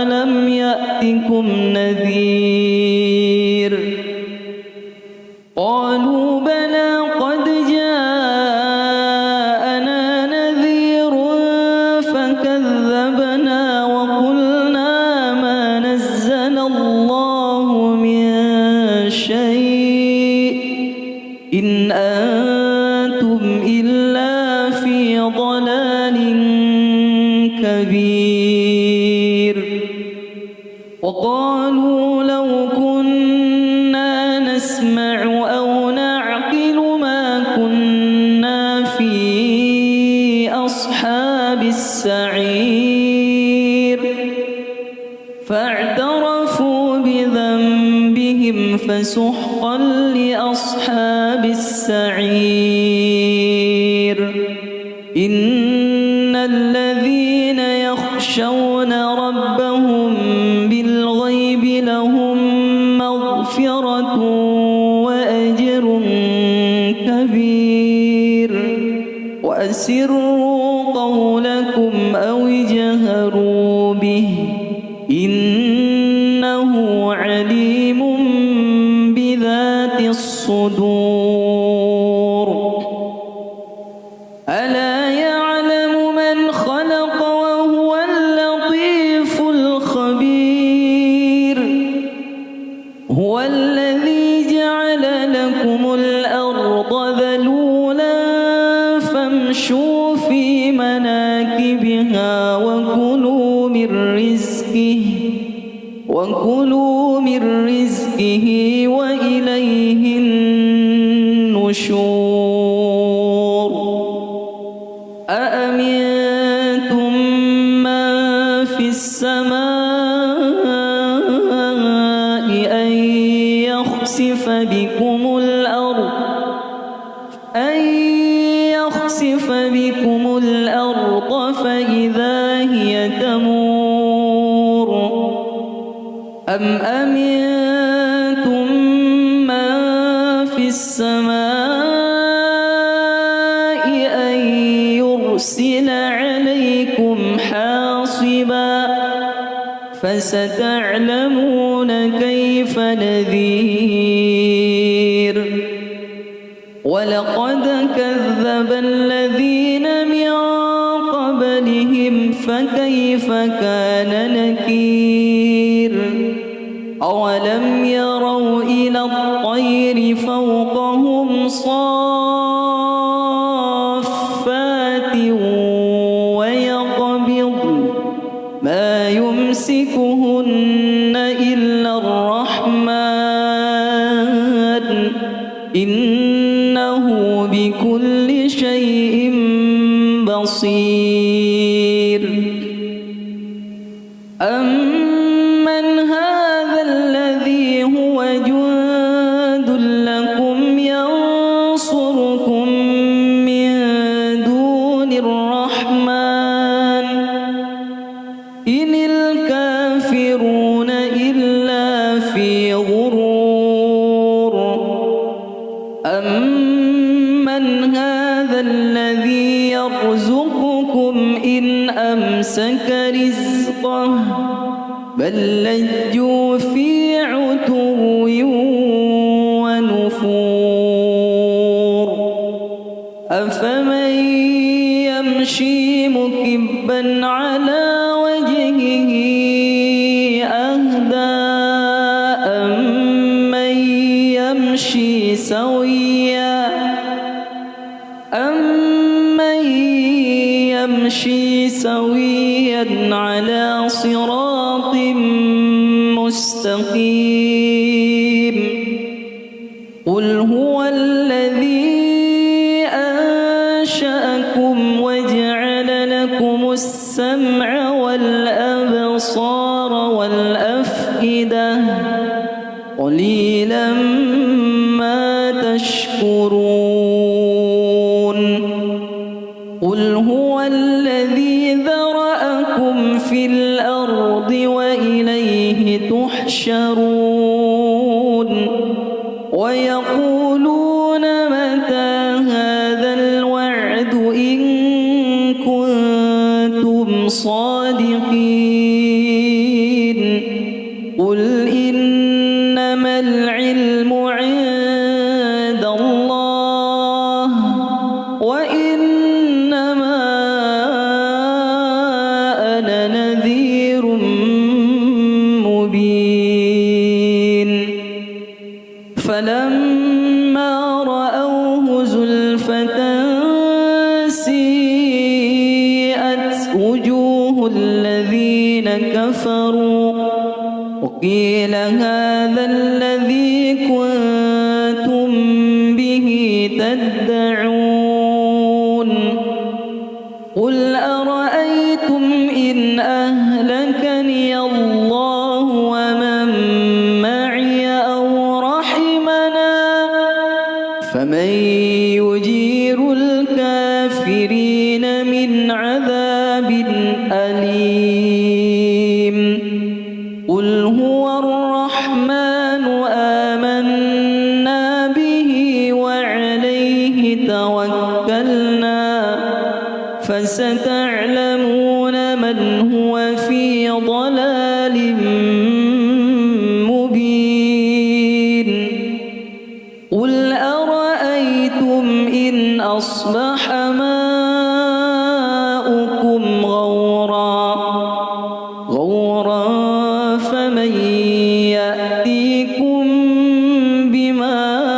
ألم يأتكم نذير قالوا بلى قد جاءنا نذير فكذبنا وقلنا ما نزل الله من شيء إن أنتم إلا في ضلال كبير وقالوا لو كنا نسمع أو نعقل ما كنا في أصحاب السعير فاعترفوا بذنبهم فسحقا لأصحاب السعير إن الذين يخشون ربهم بالغيب لهم مغفرة وأجر كبير وأسروا قولكم أو اجهروا به إنه عليم بذات الصدور ألا يعلم من خلق وهو اللطيف الخبير هو الذي جعل لكم الأرض ذلولا فامشوا في مناكبها وكلوا من رزقه وإليه النشور أأمنتم من في السماء أن يخسف بكم الأرض فإذا هي تمور أم أمنتم من في السماء أن يرسل عليكم حاصبا فستعلمون كيف نذير ولقد كذب الذين من قبلهم فكيف كان نكير أولم يروا إلى الطير فوقهم صافات ويقبض ما يمسكهن إلا الرحمن إنه بكل شيء بصير أمن هذا الذي هو جند لكم ينصركم من دون الرحمن إن الكافرون إلا في غرور أمن هذا الذي يرزقكم إن أمسك رزقه بل لجوا في عتو ونفور أفمن يمشي مكبا على وجهه أهدى أمن يمشي سويا على صراط مستقيم قل هو الذي أنشأكم وجعل لكم السمع والأبصار والأفئدة قليلا ما تشكرون قل هو الذي ذرأكم في الأرض وإليه تحشرون ويقولون متى صادقين قل إنما العلم عند الله وإنما أنا نذير مبين فلما رأوه زلفة سيئت وجوه الذين كفروا وقيل هذا الذي كنتم به تدعون قل أرأيتم إن أهلكني الله ومن معي أو رحمنا فمن يجير الكافرين من عذاب أليم قل هو الرحمن آمنا به وعليه توكلنا فستعلمون من هو في ضلال مبين قل أرأيتم إن أصبح ماؤكم غورا فمن يأتيكم بماء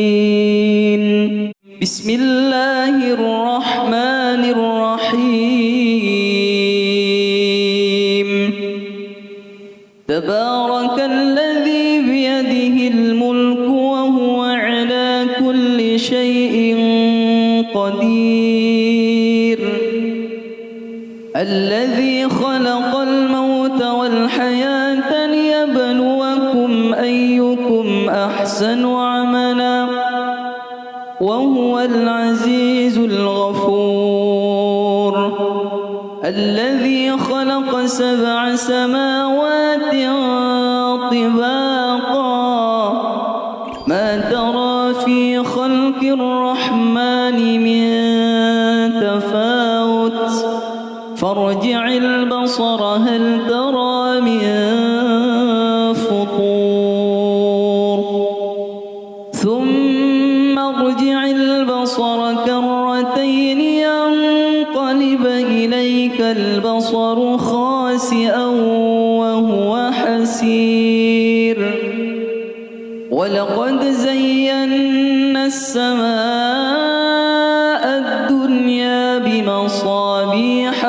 معين بسم الله الرحمن الرحيم تبارك الذي بيده الملك وهو على كل شيء قدير الذي خلق الموت والحياة ليبلوكم أيكم أحسن عملا وهو العزيز الغفور الذي خلق 7 سماوات طباقا ما ترى في خلق الرحمن من تفاوت فارجع البصر هل ترى من فطور ثم ارجع البصر كرتين ينقلب إليك البصر خاسئا وهو حسير ولقد زينا السماء الدنيا بمصابيح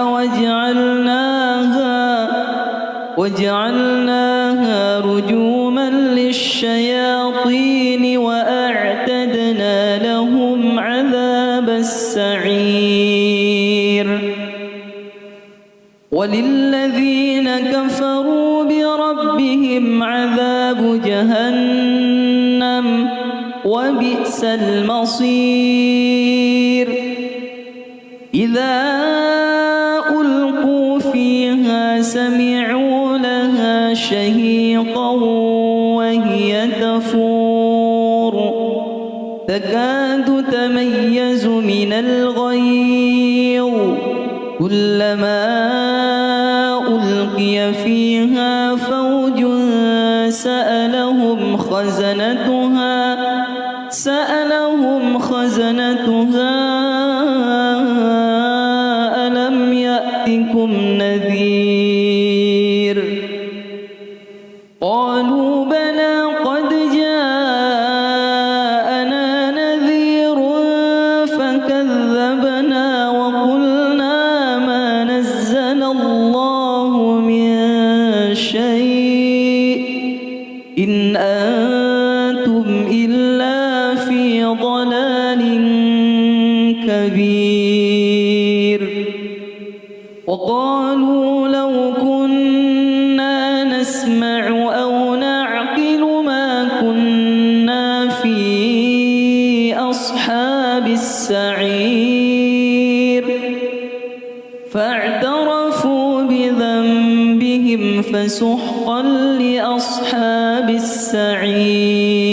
وجعلناها رجوما للشياطين وأعتدنا لهم عذاب السعير وللذين كفروا بربهم عذاب جهنم وبئس المصير إذا ألقوا فيها سمعوا لها شهيقا وهي تفور تكاد تميز من الغيظ كلما ألقي فيها فوج سألهم خزنتها ألم يأتكم نذير قالوا بلى قد جاءنا نذير فكذبنا وقلنا ما نزل الله من شيء إن أنتم إلا في ضلال كبير وقالوا لو كنا نسمع أو نعقل ما كنا في أصحاب السعير فاعترفوا بذنبهم فسحقا لأصحاب السعير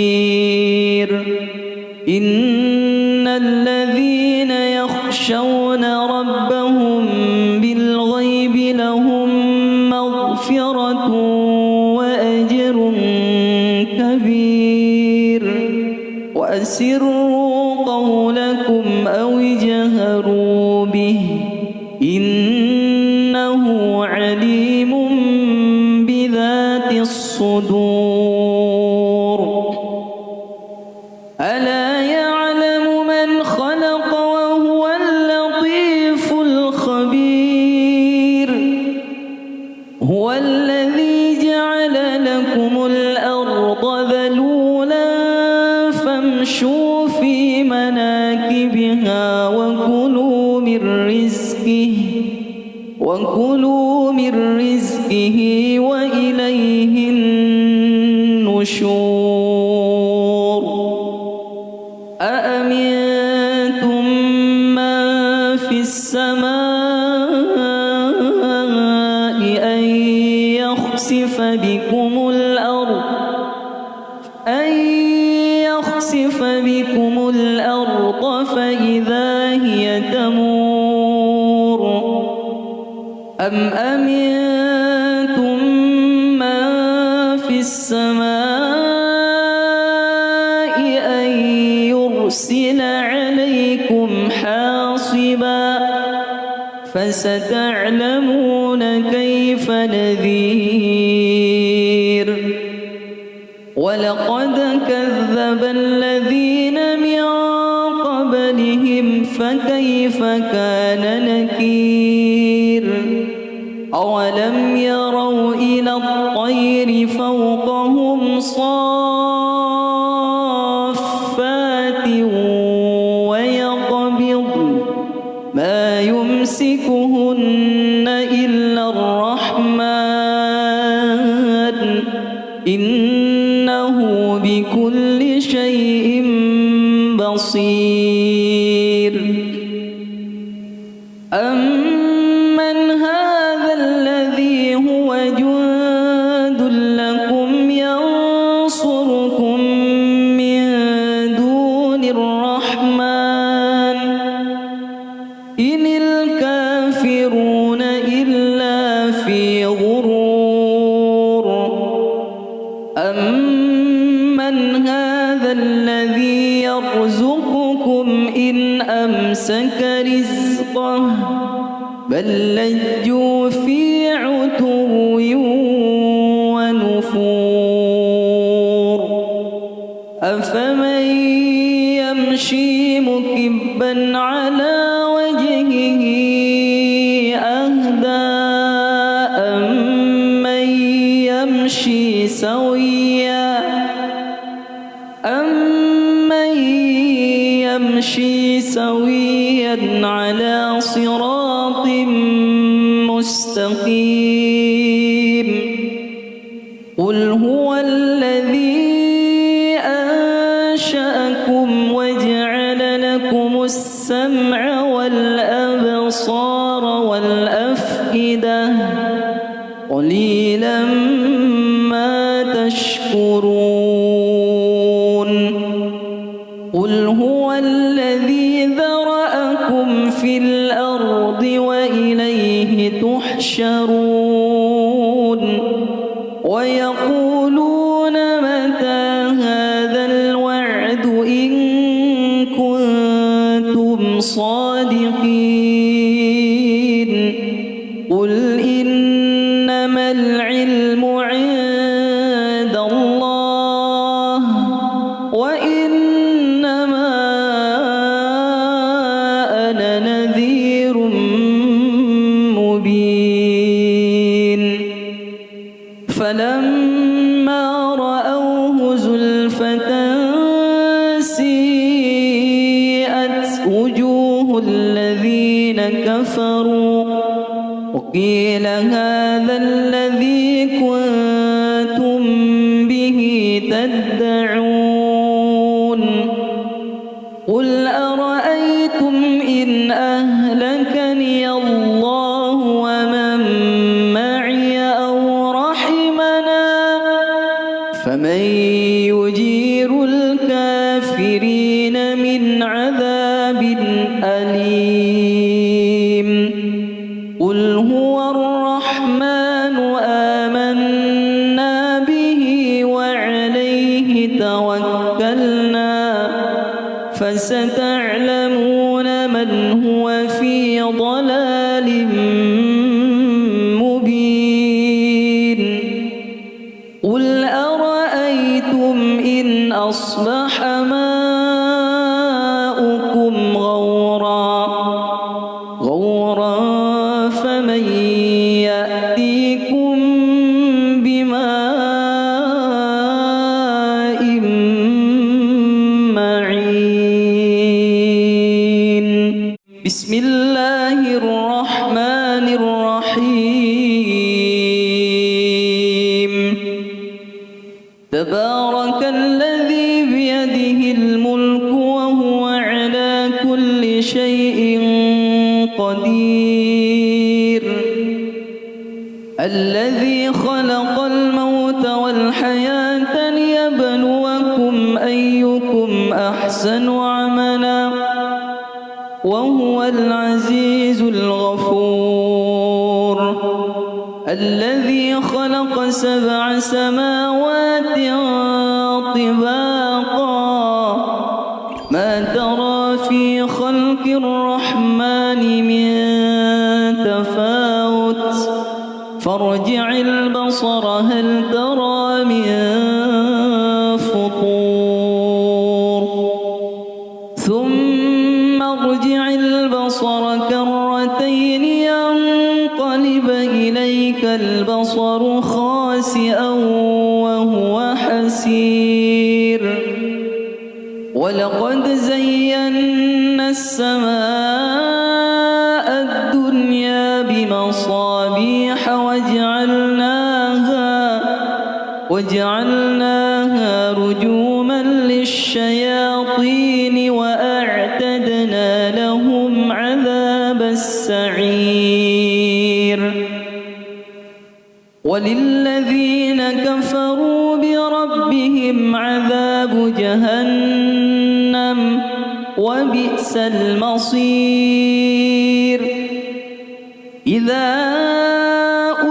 وأسروا قولكم أو اجهروا به إنه عليم بذات الصدور ألا يعلم من خلق وهو اللطيف الخبير هو الذي جعل لكم الأرض ذلولا فامشوا في مناكبها وكلوا من رزقه وإليه النشور أأمنتم من في السماء أن يخسف بكم الأرض فإذا هي تمور أم أمنتم من في السماء أن يرسل عليكم حاصبا فستعلمون كيف نذير ولقد كذب الذين من قبلهم فكيف كان نكير أولم يروا إلى الطير فوقهم صافات ويقبضن ما يمسكهن إلا الرحمن إنه بكل شيء بصير أمن هذا الذي هو جند لكم ينصركم من دون الرحمن إن الكافرون إلا في غرور أمن هذا الذي يرزقكم إن أمسك رزقه بل لجوا في عتو ونفور أفمن يمشي مكبا على وجهه أهدى أمن يمشي سويا على صراط مستقيم قل هو الذي أنشأكم وجعل لكم السمع والأبصار والأفئدة قليلا ما تشكرون قل هو الذي ذرأكم في الأرض وإليه تحشرون ويقولون متى هذا الوعد إن كنتم صادقين قل إنما العلم عند الله وإنما أنا نذير مبين فلما رأوه زلفة سيئت وجوه الذين كفروا وقيل هذا الذي كنتم به تدعون قل أرأيتم إن أهلكني الله ومن معي أو رحمنا فمن يجير الكافرين من عذاب أليم قل هو الرحمن آمنا به وعليه توكلنا أصبح ماؤكم غورا فمن يأتيكم بماء معين. بسم الله الرحمن الرحيم. تبارك الذي بيده الملك وهو على كل شيء قدير. الذي خلق الموت والحياة ليبلوكم أيكم أحسن عملا وهو العزيز الغفور. الذي خلق 7 سماوات طباقا ما ترى في خلق الرحمن من تفاوت فارجع البصر هل ترى من فطور ثم ارجع البصر كرتين ينقلب إليك البصر خاسئا وهو حسير. ولقد زينا السماء الدنيا بمصابيح وجعلناها رجوما للشياطين وأعتدنا لهم عذاب السعير. وللذين كفروا بربهم عذاب جهنم وبئس المصير. إذا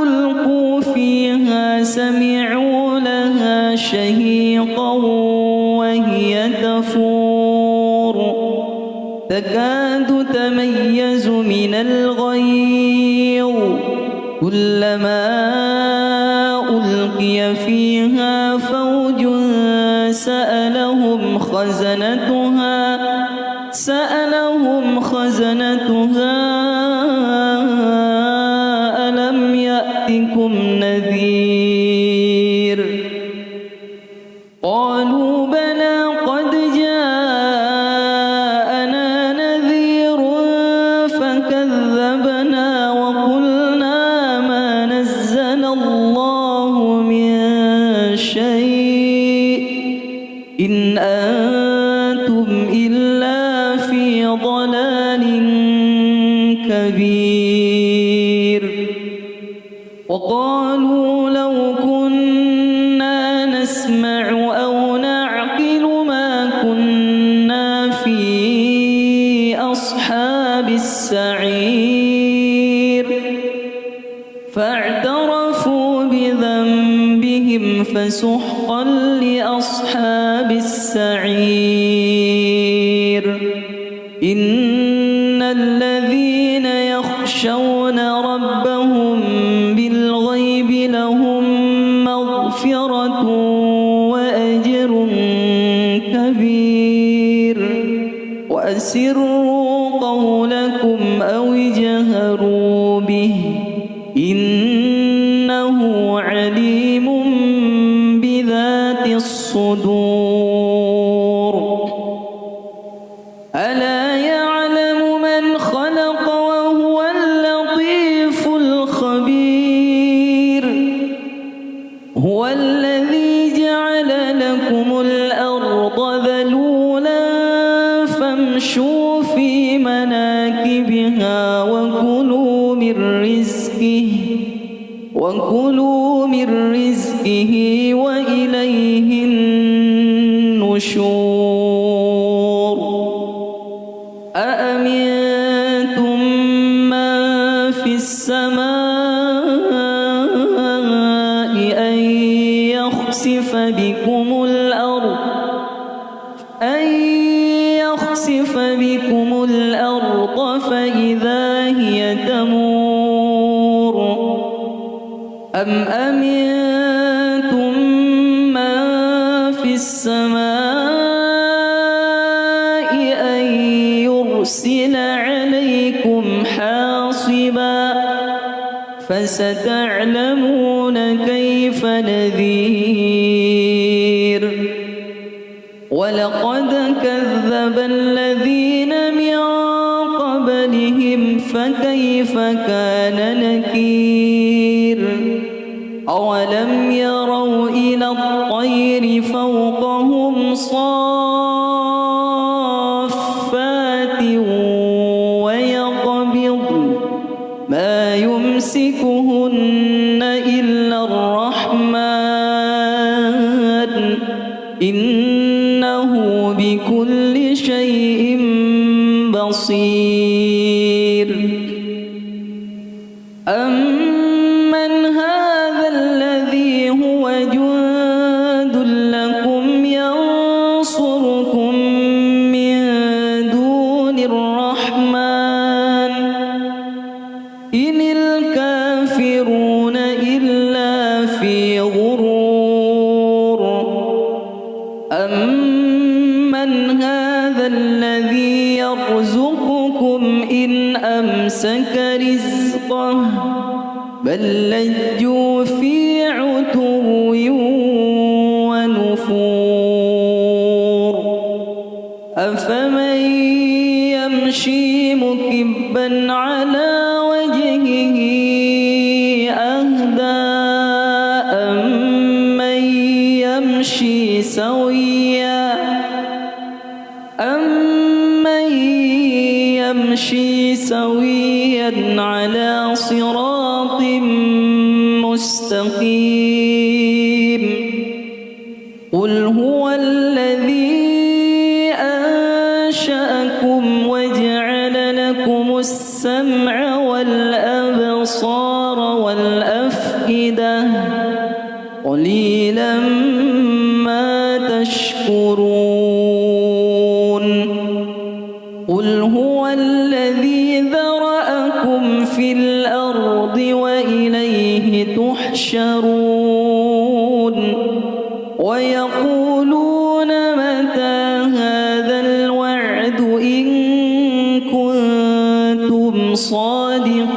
ألقوا فيها سمعوا لها شهيقا وهي تفور تكاد تميز من الغيظ كلما ألقي فيها فوج سألهم خزنتها ألم يأتكم نذير قالوا بلى قد جاءنا نذير فكذبنا وقلنا ما نزل الله من شيء إن أنتم إلا في ضلال كبير. وقالوا لو كنا نسمع أو نعقل ما كنا في أصحاب السعير فاعترفوا بذنبهم فسحقا لأصحاب السعير. إن الذين يخشون ربهم بالغيب لهم مغفرة وأجر كبير. وأسروا قولكم أو اجهروا به إنه عليم بذات الصدور. ألا يعلم من خلق وهو اللطيف الخبير. هو الذي جعل لكم الأرض ذلولا فامشوا في مناكبها وكلوا من رزقه وإليه النشور. أأمنتم من في السماء أن يخسف بكم الأرض فإذا هي تمور أم أمنتم من في السماء فستعلمون كيف نذير ولقد كذب الذين من قبلهم فكيف كان نكير أولم يروا إلى الطير فوقهم صافات ويقبض ما يمسكهن إلا الرحمن إنه بكل شيء بصير أمن هذا الذي هو جند لكم ينصركم من دون الرحمن إن الكافرون إلا في غرور أمن هذا الذي يرزقكم إن أمسك رزقه بل لجوا في عتو ونفور أفمن يمشي مكبا على وجهه أهدى أمن يمشي سويا على صراط مستقيم قل هو الذي أنشأكم وجعل لكم السمع والأبصار والأفئدة قليلا ما تشكرون قل هو الذي ذرأكم في الأرض وإليه تحشرون ويقولون متى هذا الوعد إن كنتم صادقين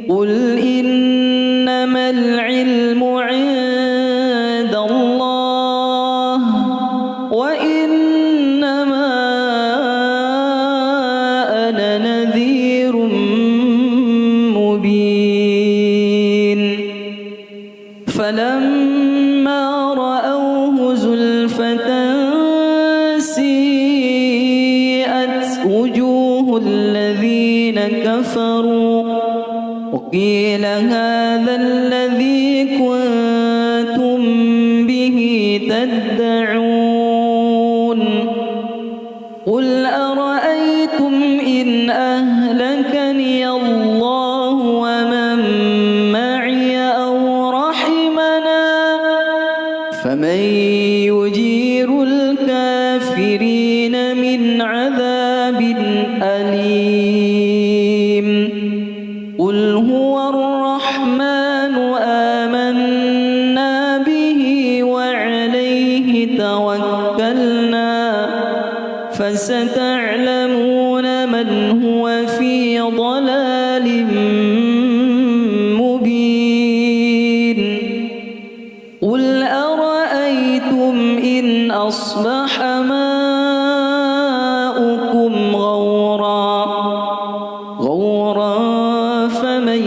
قل إنما العلم عند الله وإنما أنا نذير مبين فلما رأوه زلفة سيئت وجوه الذين كفروا وقيل هذا الذي كنتم به تدعون قل أرأيتم إن أهلكني الله ومن معي أو رحمنا فمن يجير الكافرين من عذاب أليم قل هو الرحمن آمنا به وعليه توكلنا فستعلمون من هو في ضلال مبين قل أرأيتم إن أصبح ماؤكم غورا فمن